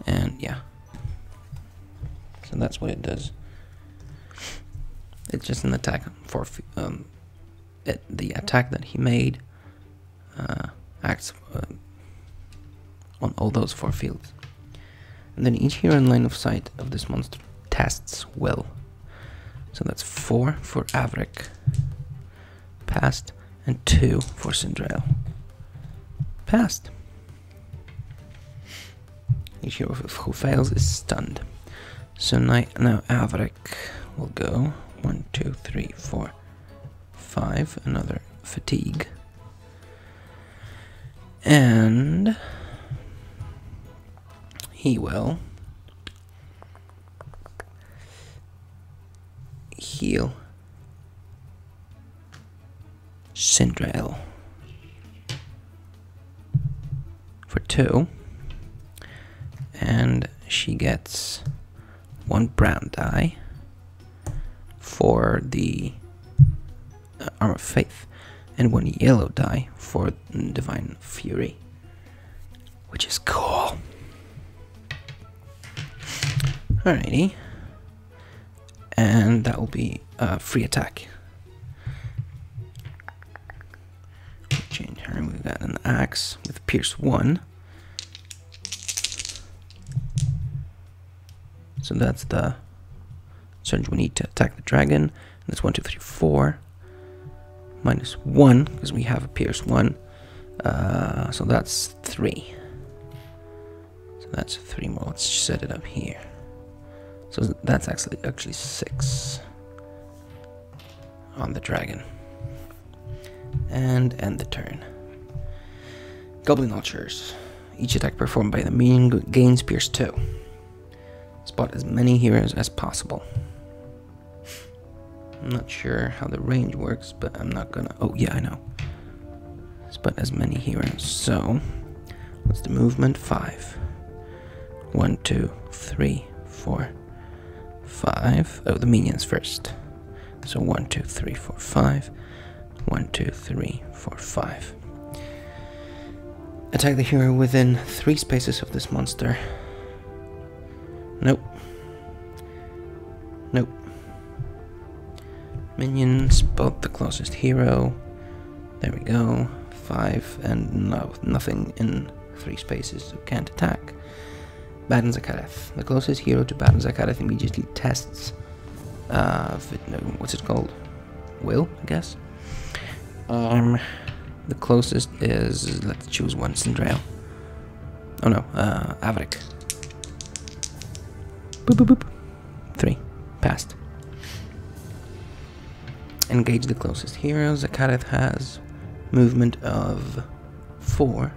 and yeah, so that's what it does. It's just an attack for the attack that he made acts on all those 4 fields. And then each hero in line of sight of this monster tests will. So that's 4 for Avrik. Passed. And 2 for Sindrail. Passed. Each hero who fails is stunned. So now Avrik will go 1, 2, 3, 4, 5. Another fatigue. And he will heal Sindrail for 2, and she gets 1 brown die for the Armor of Faith, and 1 yellow die for Divine Fury, which is cool. Alrighty, and that will be a free attack. Change her. We've got an axe with Pierce 1, so that's the surge we need to attack the dragon. That's 1, 2, 3, 4. Minus 1, because we have a Pierce 1. So that's 3. So that's 3 more. Let's set it up here. So that's actually 6 on the dragon. And end the turn. Goblin Archers. Each attack performed by the minion gains Pierce 2. Spot as many heroes as possible. I'm not sure how the range works, but I'm not gonna... Oh, yeah, I know. Spot as many heroes. So, what's the movement? 5. 1, 2, 3, 4, 5. Oh, the minions first. So 1, 2, 3, 4, 5. 1, 2, 3, 4, 5. Attack the hero within 3 spaces of this monster. Nope. Nope. Minion, spot the closest hero. There we go. 5 and no, nothing in 3 spaces, so can't attack. Baden Zakareth. The closest hero to Baden Zakareth immediately tests. What's it called? Will, I guess. The closest is, let's choose one, Sindrail. Oh no, Avrik. Boop boop boop. 3. Passed. Engage the closest hero. Zakareth has movement of 4.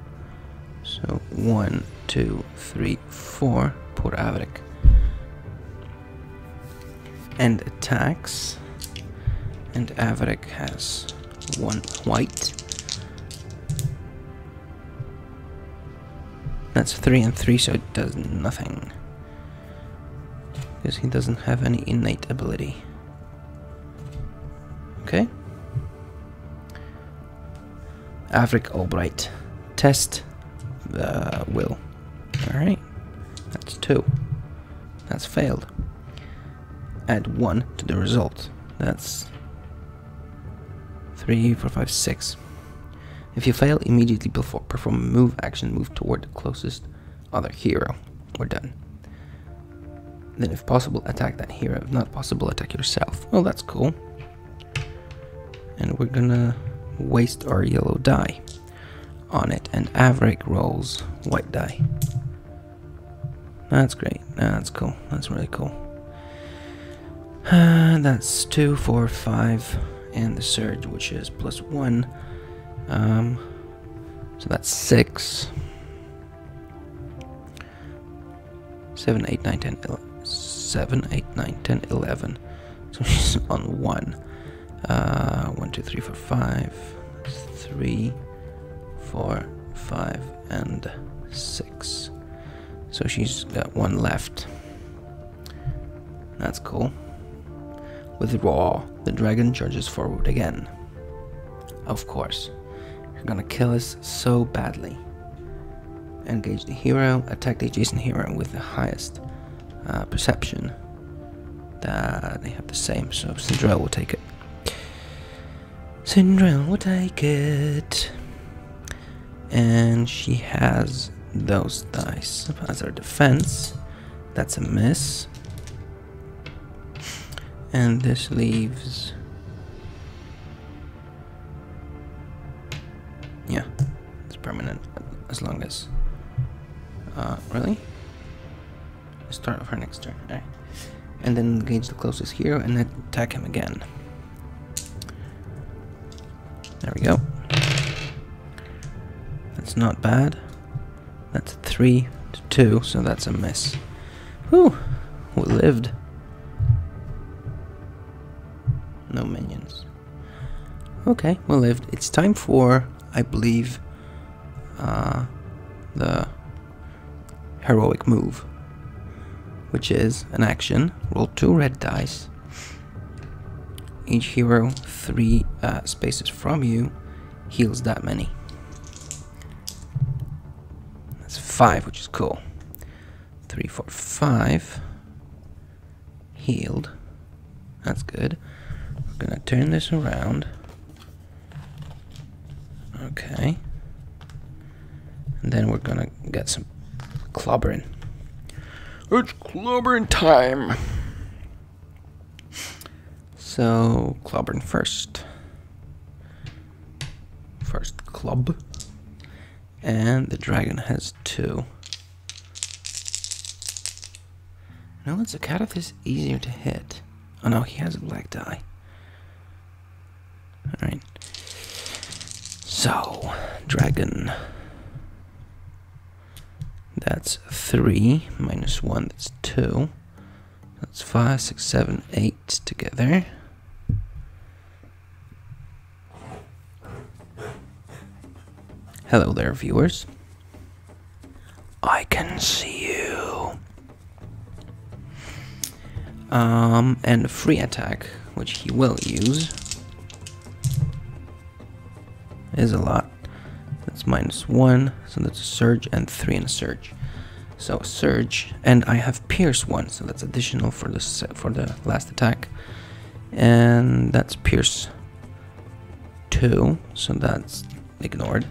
So 1, 2, 3, 4. Poor Avrik. And attacks. And Avrik has 1 white. That's 3 and 3, so it does nothing. Because he doesn't have any innate ability. Okay. Avrik Albright. Test the will. Alright. That's 2. That's failed. Add 1 to the result. That's 3, 4, 5, 6. If you fail, immediately perform a move action, move toward the closest other hero. We're done. Then if possible, attack that hero. If not possible, attack yourself. Oh, that's cool. And we're gonna waste our yellow die on it. And Avrik rolls white die. That's great. That's cool. That's really cool. That's 2, 4, 5. And the surge, which is +1. So that's 6. 7, 8, 9, 10, 11. 7, 8, 9, 10, 11. So she's on 1. 1, 2, 3, 4, 5. 3, 4, 5, and 6. So she's got 1 left. That's cool. Withdraw. The dragon charges forward again. Of course. You're gonna kill us so badly. Engage the hero. Attack the adjacent hero with the highest perception. They have the same, so Sindrail will take it. Sindrail will take it. And she has those dice as her defense. That's a miss. And this leaves... Yeah, it's permanent as long as... really? The start of her next turn. Alright. And then engage the closest hero and then attack him again. There we go. That's not bad. That's 3 to 2, so that's a miss. Whew! We lived. No minions. Okay, we lived. It's time for, I believe, the heroic move, which is an action. Roll 2 red dice. Each hero 3 spaces from you heals that many. That's 5, which is cool. 3, 4, 5 healed. That's good. We're gonna turn this around. Okay. And then we're gonna get some clobbering. It's clobbering time! So clobbering first. First club. And the dragon has 2. Now let's look, out of this easier to hit. Oh no, he has a black die. Alright. So, dragon. That's 3 minus 1, that's 2. That's 5, 6, 7, 8 together. Hello there, viewers. I can see you. And a free attack, which he will use, is a lot. That's minus 1, so that's a surge, and 3 in a surge. So a surge, and I have pierce 1, so that's additional for the last attack. And that's pierce 2, so that's ignored.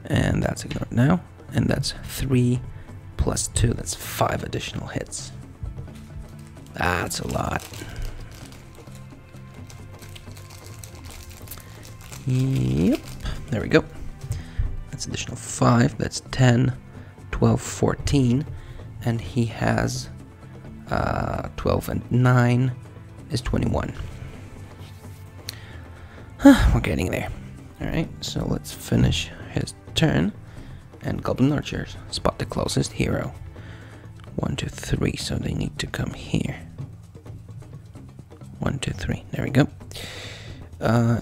And that's ignored now. And that's 3 plus 2, that's 5 additional hits. That's a lot. Yep, there we go. That's additional 5, that's 10, 12, 14, and he has 12 and 9 is 21. We're getting there. Alright, so let's finish his turn. And Goblin Archers spot the closest hero. 1, 2, 3, so they need to come here. 1, 2, 3, there we go.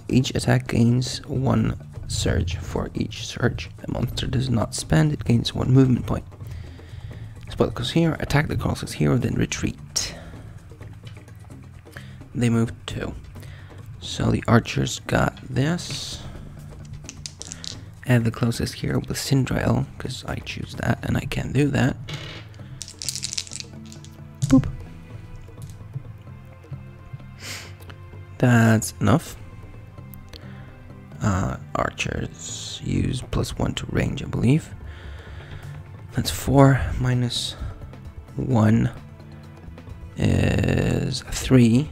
Each attack gains 1 surge. For each surge a monster does not spend, it gains 1 movement point. Spot the closest hero, attack the closest hero, then retreat. They moved 2. So the archers got this. Add the closest hero with Sindrael, because I choose that and I can do that. Boop. That's enough. Archers use +1 to range, I believe. That's 4 minus 1 is 3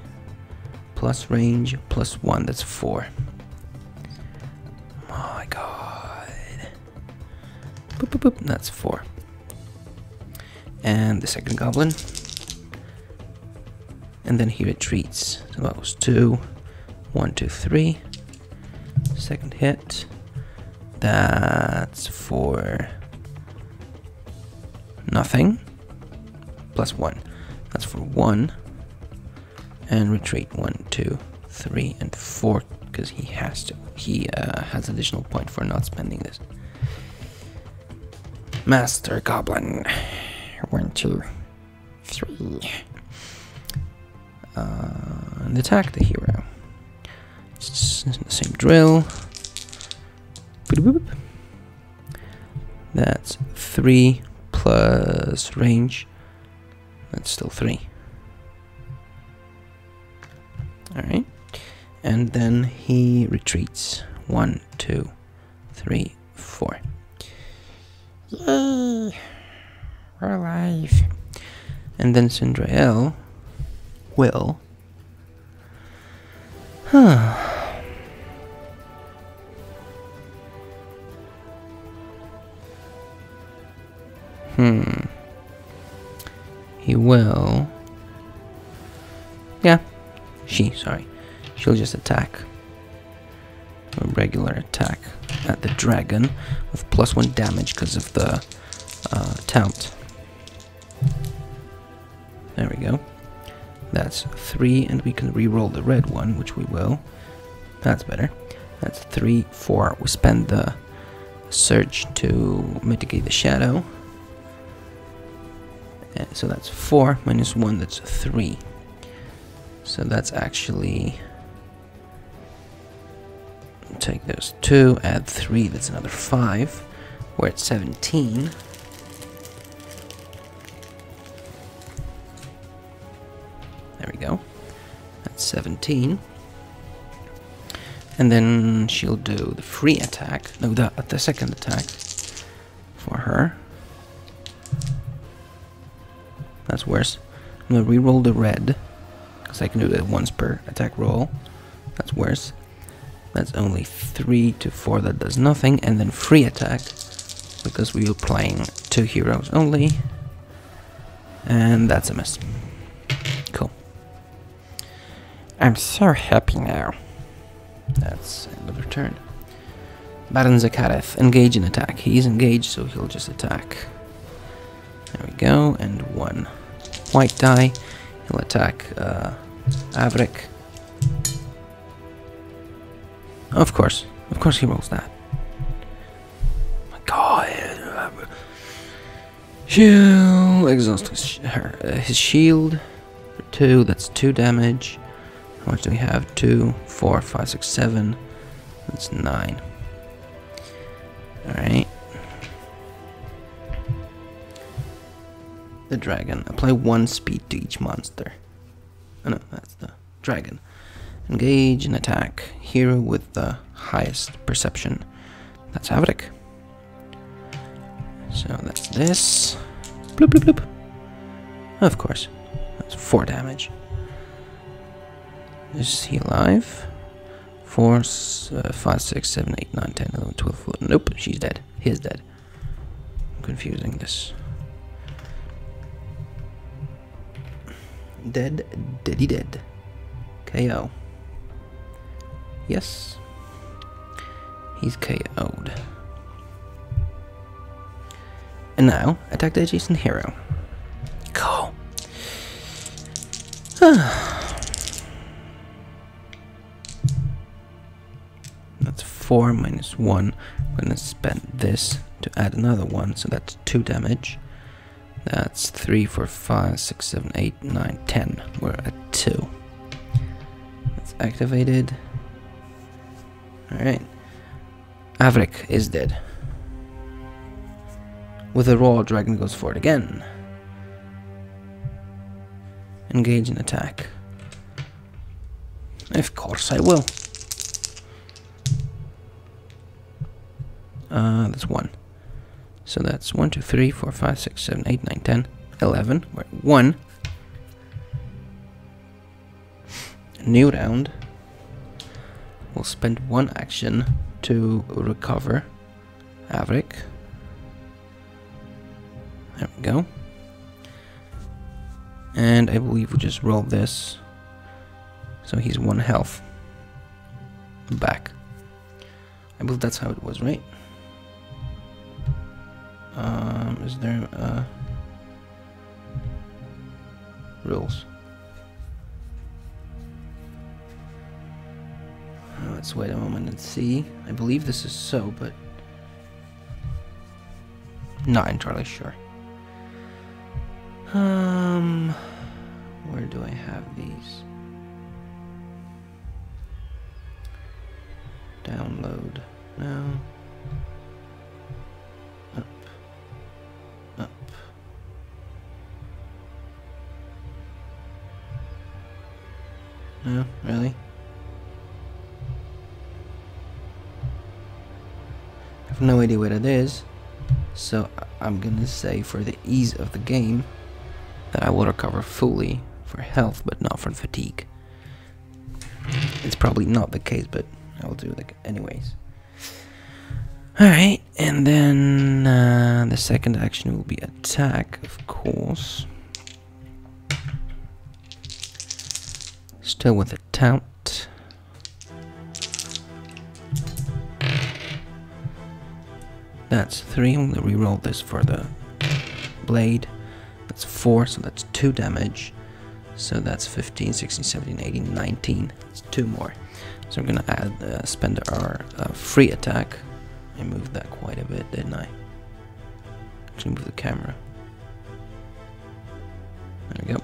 plus range +1, that's 4. Oh my god. Boop, boop, boop. That's 4. And the second goblin. And then he retreats. So that was 2. 1, 2, 3. Second hit. That's for nothing. +1. That's for 1. And retreat 1, 2, 3, and 4, because he has to. He has additional point for not spending this. Master Goblin. 1, 2, 3. And attack the hero. It's the same drill. That's 3 plus range. That's still 3. Alright. And then he retreats. 1, 2, 3, 4. Yay! We're alive. And then Sindrael will... He will... Yeah. Sorry. She'll just attack. A regular attack at the dragon with +1 damage because of the taunt. There we go. That's 3, and we can re-roll the red one, which we will. That's better. That's 3, 4. We spend the surge to mitigate the shadow. And so that's 4 minus 1, that's 3. So that's actually... Take those 2, add 3, that's another 5. We're at 17. There we go. That's 17. And then she'll do the free attack. No, the second attack for her. That's worse. I'm gonna re-roll the red, because I can do that once per attack roll. That's worse. That's only 3 to 4, that does nothing, and then free attack, because we were playing 2 heroes only, and that's a miss. Cool. I'm so happy now. That's another turn. Baron Zakareth, engage in attack. He's engaged, so he'll just attack. There we go, and 1 white die. He'll attack Avrik. Of course he rolls that. My God. Shield, exhaust his shield for 2. That's 2 damage. How much do we have? 2, 4, 5, 6, 7. That's 9. Alright. The dragon. Apply 1 speed to each monster. Oh no, that's the dragon. Engage and attack. Hero with the highest perception. That's Avrik. So that's this. Bloop, bloop, bloop. Of course. That's 4 damage. Is he alive? 4, 5, 6, 7, 8, 9, 10, 11, 12. Nope, she's dead. He's dead. I'm confusing this. Dead, deady dead. KO. Yes. He's KO'd. And now, attack the adjacent hero. Cool. That's 4 minus 1. I'm gonna spend this to add another 1, so that's 2 damage. That's 3, 4, 5, 6, 7, 8, 9, 10. We're at 2. That's activated. Alright. Avrik is dead. With a roll, dragon goes for it again. Engage and attack. Of course I will. That's 1. So that's 1, 2, 3, 4, 5, 6, 7, 8, 9, 10, 11. We're at 1. New round. We'll spend 1 action to recover Avrik. There we go. And I believe we just roll this. So he's 1 health back. I believe that's how it was, right? Is there rules? Let's wait a moment and see. I believe this is so, but not entirely sure. Where do I have these? Download. No. Up. Up. No, really? I have no idea what it is, so I'm gonna say for the ease of the game that I will recover fully for health, but not for fatigue. It's probably not the case, but I'll do it anyways. Alright, and then the second action will be attack, of course. Still with a taunt. That's 3. I'm gonna reroll this for the blade. That's 4, so that's 2 damage. So that's 15, 16, 17, 18, 19. That's 2 more. So we're gonna add spend our free attack. I moved that quite a bit, didn't I? Actually move the camera. There we go.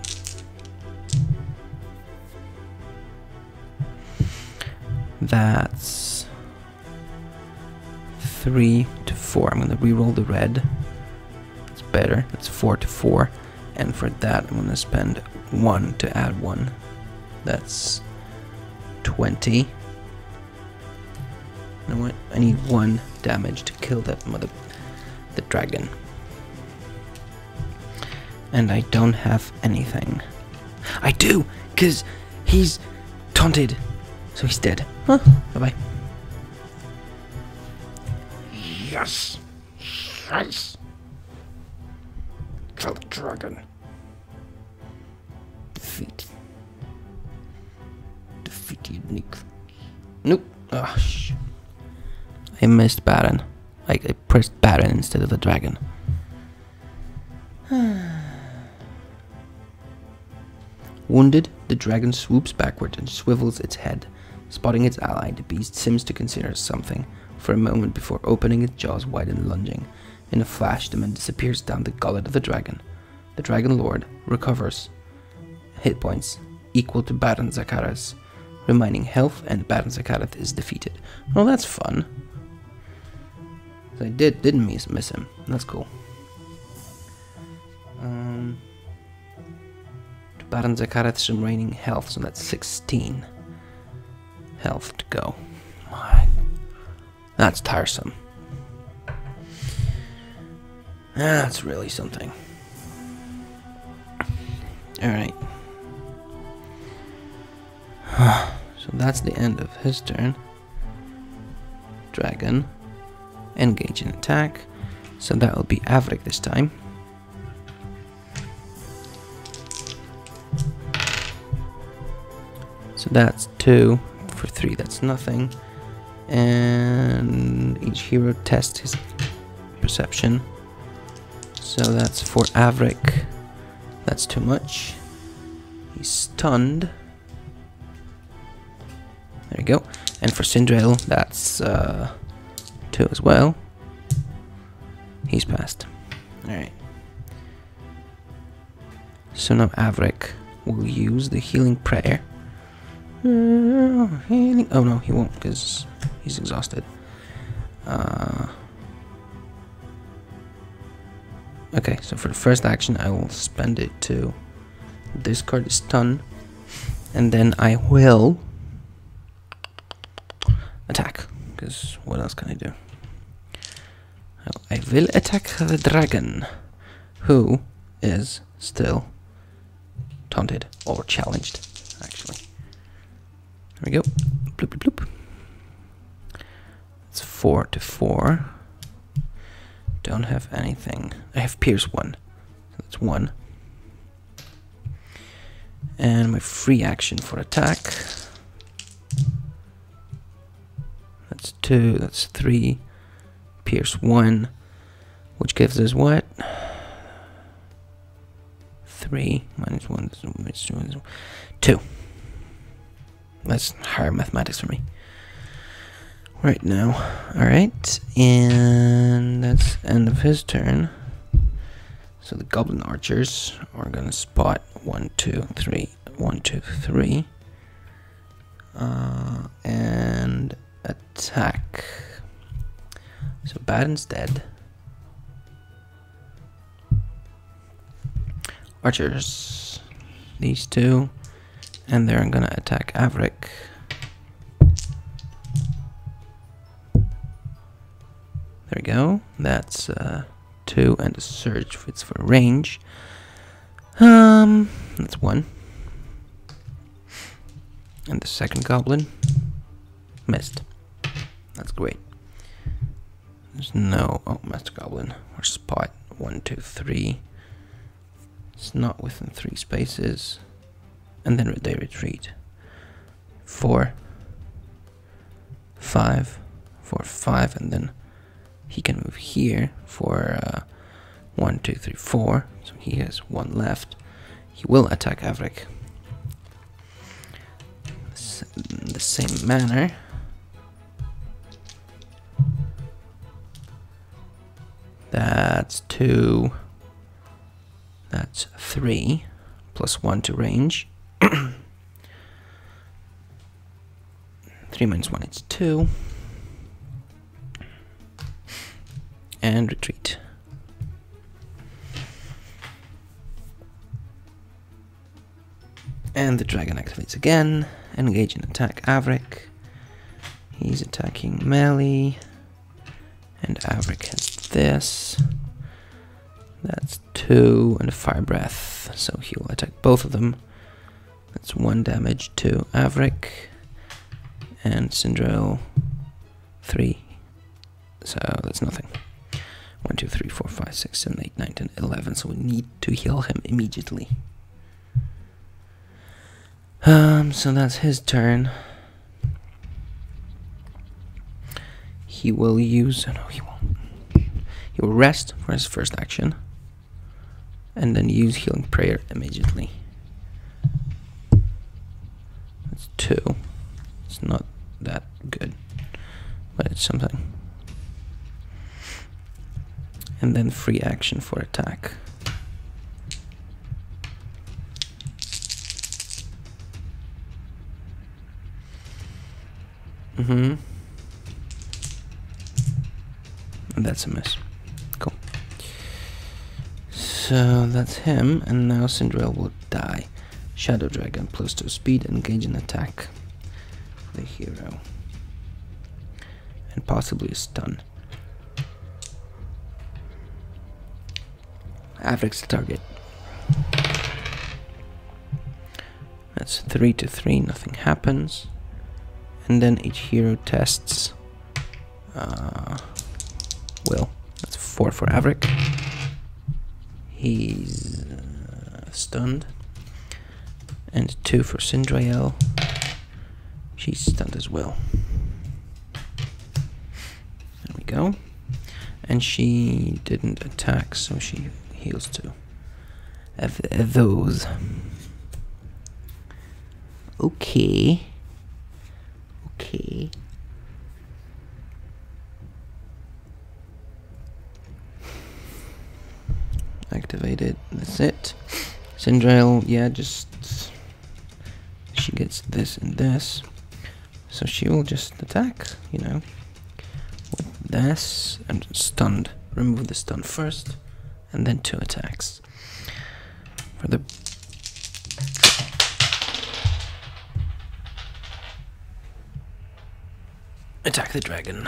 That's 3 to 4. I'm gonna reroll the red. It's better. It's 4 to 4. And for that I'm gonna spend 1 to add 1. That's 20. You know what? I need 1 damage to kill that the dragon. And I don't have anything. I do, because He's taunted. So he's dead. Huh? Bye-bye. Yes. Yes. Kill the dragon. Defeat. Defeated Nick. Nope. Oh, shit. I missed Baron. I pressed Baron instead of the dragon. Wounded, the dragon swoops backward and swivels its head. Spotting its ally, the beast seems to consider something for a moment before opening its jaws wide and lunging. In a flash, the man disappears down the gullet of the dragon. The Dragon Lord recovers hit points equal to Baron Zakara's remaining health, and Baron Zakarath is defeated. Well, that's fun. I didn't miss him. That's cool. Baron Zakarath's remaining health, so that's 16 health to go. My, that's tiresome. That's really something. Alright. So that's the end of his turn. Dragon. Engage in attack. So that will be Avrik this time. So that's 2 for 3, that's nothing. And each hero tests his perception. So that's for Avrik. That's too much. He's stunned. There we go. And for Sindril, that's 2 as well. He's passed. Alright. So now Avrik will use the healing prayer. Healing. Oh no, he won't because he's exhausted. Okay, so for the first action, I will spend it to discard the stun, and then I will attack. Because what else can I do? I will attack the dragon, who is still taunted or challenged. Actually, there we go. Bloop bloop bloop. It's 4 to 4. Don't have anything. I have Pierce 1. So that's 1. And my free action for attack. That's 2. That's 3. Pierce 1. Which gives us what? 3 minus 1 is 2. That's higher mathematics for me. Right now. Alright. And that's the end of his turn. So the goblin archers are gonna spot 1, 2, 3, 1, 2, 3. And attack. So Baden's dead. Archers. These 2. And they're gonna attack Avrik. There we go. That's 2 and a surge fits for range. That's 1. And the second goblin missed. That's great. There's no master goblin or spot 1, 2, 3. It's not within 3 spaces. And then they retreat. 4, 5, 4, 5, and then he can move here for 1, 2, 3, 4. So he has 1 left. He will attack Avrik. In the same manner. That's 2. That's 3. Plus 1 to range. 3 minus 1 is 2. And retreat. And the dragon activates again. Engage and attack Avrik. He's attacking melee. And Avrik has this. That's 2 and a fire breath. So he'll attack both of them. That's 1 damage to Averick, and Sindrel 3. So that's nothing. 1, 2, 3, 4, 5, 6, 7, 8, 9, 10, 11. So we need to heal him immediately. So that's his turn. He will use. No, he won't. He will rest for his first action, and then use Healing Prayer immediately. That's 2. It's not that good, but it's something. And then free action for attack. And that's a miss. Cool. So that's him, and now Cinderella will die. Shadow Dragon, +2 speed, engage and attack the hero. And possibly a stun. Averick's the target. That's 3 to 3, nothing happens. And then each hero tests Will. That's 4 for Averick. He's stunned. And 2 for Cindrael. She's stunned as well. There we go. And she didn't attack, so she heals 2 of those. Okay. Okay. Activated. That's it. Cindrael, yeah, just she gets this and this, so she will just attack, you know, with this and stunned. Remove the stun first, and then 2 attacks. For the attack the dragon.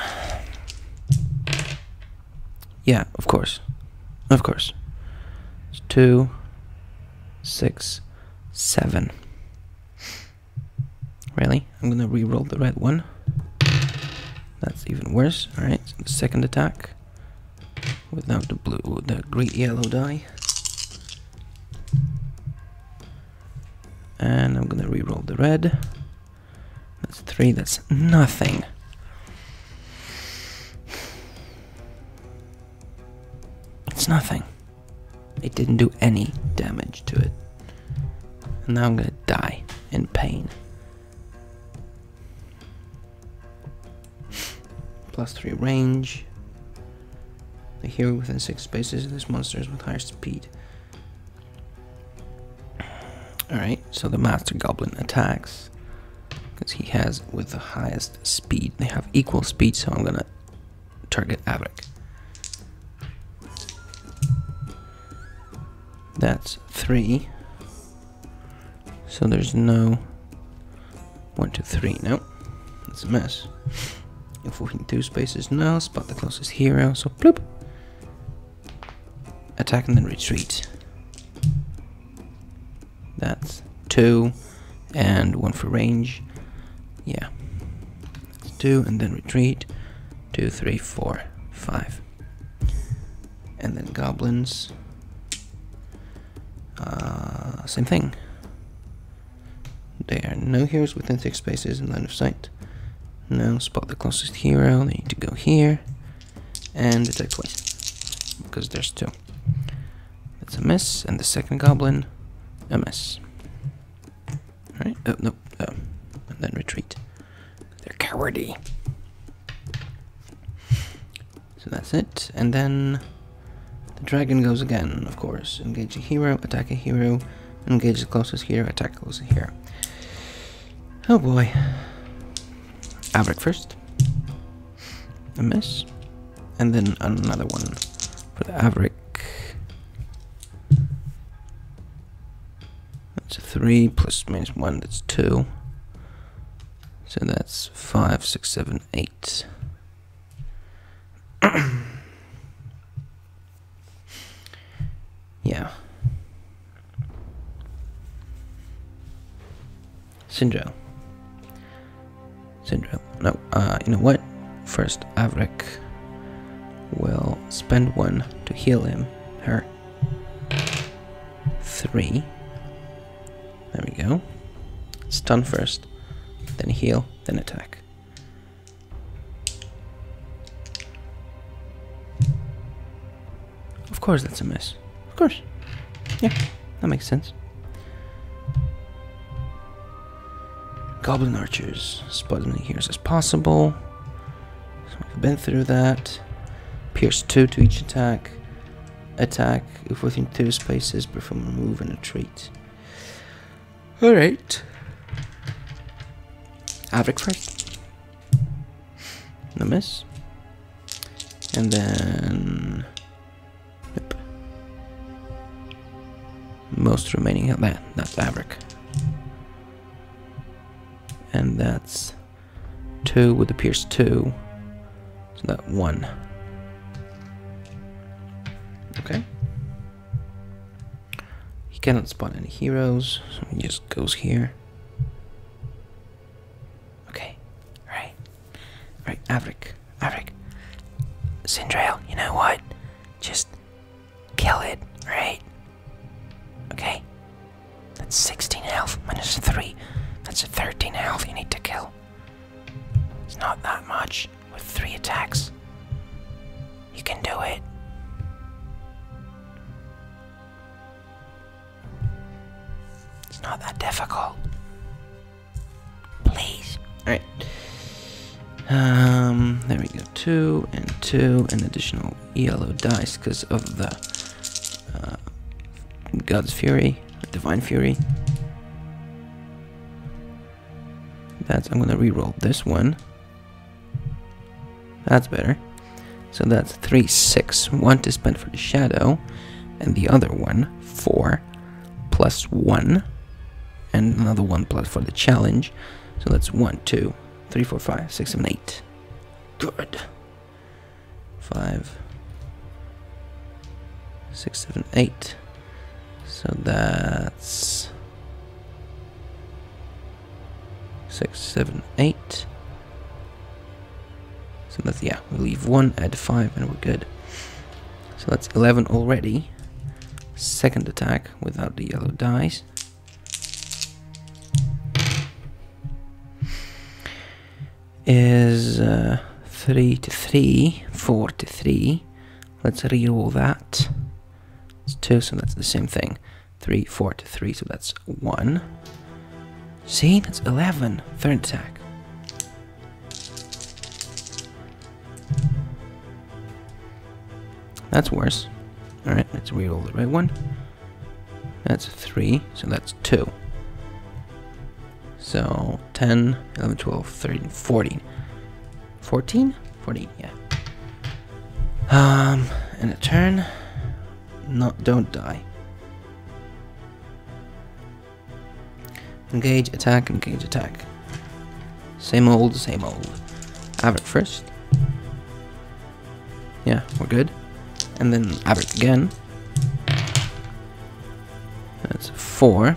Yeah, of course. Of course. It's 2, 6, 7. Really? I'm gonna re-roll the red one. That's even worse. Alright, so the second attack. Without the blue, the green yellow die. And I'm gonna re-roll the red. That's 3, that's nothing. It's nothing. It didn't do any damage to it. And now I'm gonna die in pain. +3 range. The hero within 6 spaces of this monster is with higher speed. Alright, so the Master Goblin attacks. Because he has with the highest speed. They have equal speed, so I'm gonna target Averick. That's 3. So there's no 1, 2, 3. No, that's a mess. If within 2 spaces, no. Spot the closest hero. So bloop. Attack and then retreat. That's 2 and 1 for range. Yeah. That's 2 and then retreat. 2, 3, 4, 5. And then goblins. Same thing. There are no heroes within 6 spaces in line of sight. Now spot the closest hero. They need to go here. And attack twice. Because there's 2. That's a miss. And the second goblin, a miss. Alright. Oh, no. Oh. And then retreat. They're cowardly. So that's it. And then the dragon goes again, of course. Engage a hero, attack a hero, engage the closest hero, attack the closest hero. Oh boy. Averick first. A miss. And then another one for the Averick. That's 3 plus -1, that's 2. So that's 5, 6, 7, 8. Yeah. Syndrome. No, you know what? First, Avrik will spend 1 to heal her. 3. There we go. Stun first, then heal, then attack. Of course that's a miss. Of course. Yeah, that makes sense. Goblin archers. Spot as many heroes as possible. So we've been through that. Pierce 2 to each attack. Attack if within 2 spaces, perform a move and a retreat. Alright. Avrik first. No miss. And then... Yep. Most remaining... That's Avrik. And that's 2 with the Pierce 2. So that 1. Okay. He cannot spot any heroes, so he just goes here. Okay. Right, Avrik. Sindrail, you know what? Just kill it, right? Okay. That's 16 health minus 3. That's a 13 health you need to kill. It's not that much with 3 attacks. You can do it. It's not that difficult. Please. Alright. There we go. 2 and 2, and additional yellow dice because of the God's Fury, Divine Fury. I'm gonna re-roll this one. That's better. So that's 3, 6. 1 to spend for the shadow, and the other one 4 plus 1, and another 1 plus for the challenge. So that's 1, 2, 3, 4, 5, 6, 7, 8. Good. 5, 6, 7, 8. So that's 6, 7, 8. So that's, yeah, we leave 1, add 5, and we're good. So that's 11 already. Second attack without the yellow dice. Is 3 to 3, 4 to 3. Let's reroll that. It's 2, so that's the same thing. 3, 4 to 3, so that's 1. See, that's 11. Third attack. That's worse. Alright, let's reroll the right one. That's 3, so that's 2. So 10, 11, 12, 13, 14. 14? 14, yeah. And a turn. Don't die. Engage, attack, engage, attack. Same old, same old. Avrik first. Yeah, we're good. And then Avrik again. That's 4.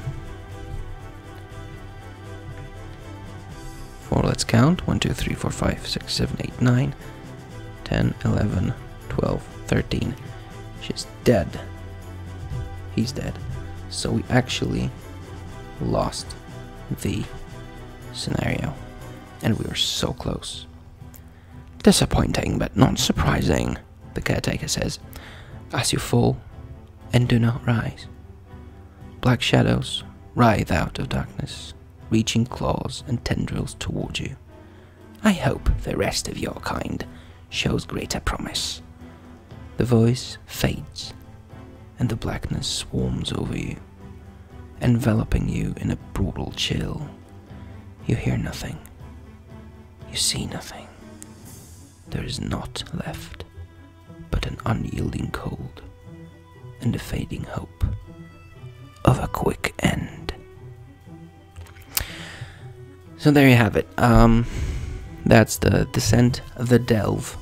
4, let's count. 1, 2, 3, 4, 5, 6, 7, 8, 9, 10, 11, 12, 13. She's dead. He's dead. So we actually lost the scenario. And we were so close. Disappointing, but not surprising, the caretaker says, as you fall and do not rise. Black shadows writhe out of darkness, reaching claws and tendrils toward you. I hope the rest of your kind shows greater promise. The voice fades, and the blackness swarms over you, enveloping you in a brutal chill. You hear nothing. You see nothing. There is naught left but an unyielding cold and a fading hope of a quick end. So there you have it. That's the Descent of the Delve.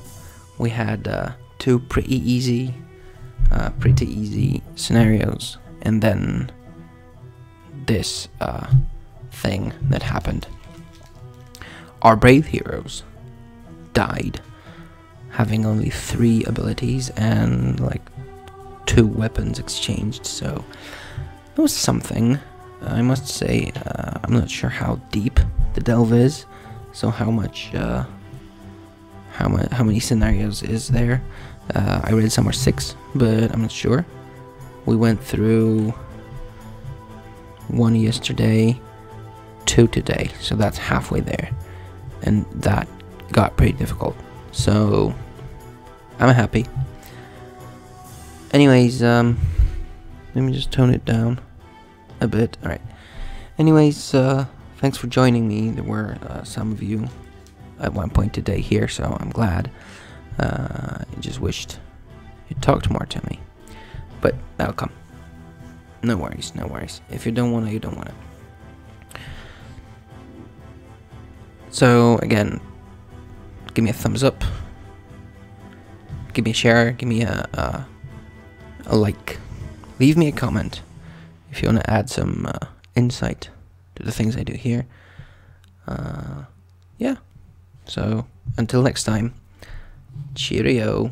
We had 2 pretty easy scenarios, and then this thing that happened. Our brave heroes died, having only 3 abilities and like 2 weapons exchanged, so it was something, I must say. I'm not sure how deep the delve is, so how many scenarios is there. I read somewhere 6, but I'm not sure. We went through 1 yesterday, 2 today, so that's halfway there, and that got pretty difficult, so I'm happy. Anyways, let me just tone it down a bit. Alright, anyways, thanks for joining me. There were some of you at one point today here, so I'm glad. I just wished you'd talked more to me, but that'll come. No worries, no worries. If you don't want to, you don't want to. So again, give me a thumbs up, give me a share, give me a like, leave me a comment if you want to add some insight to the things I do here. Yeah, so until next time, cheerio.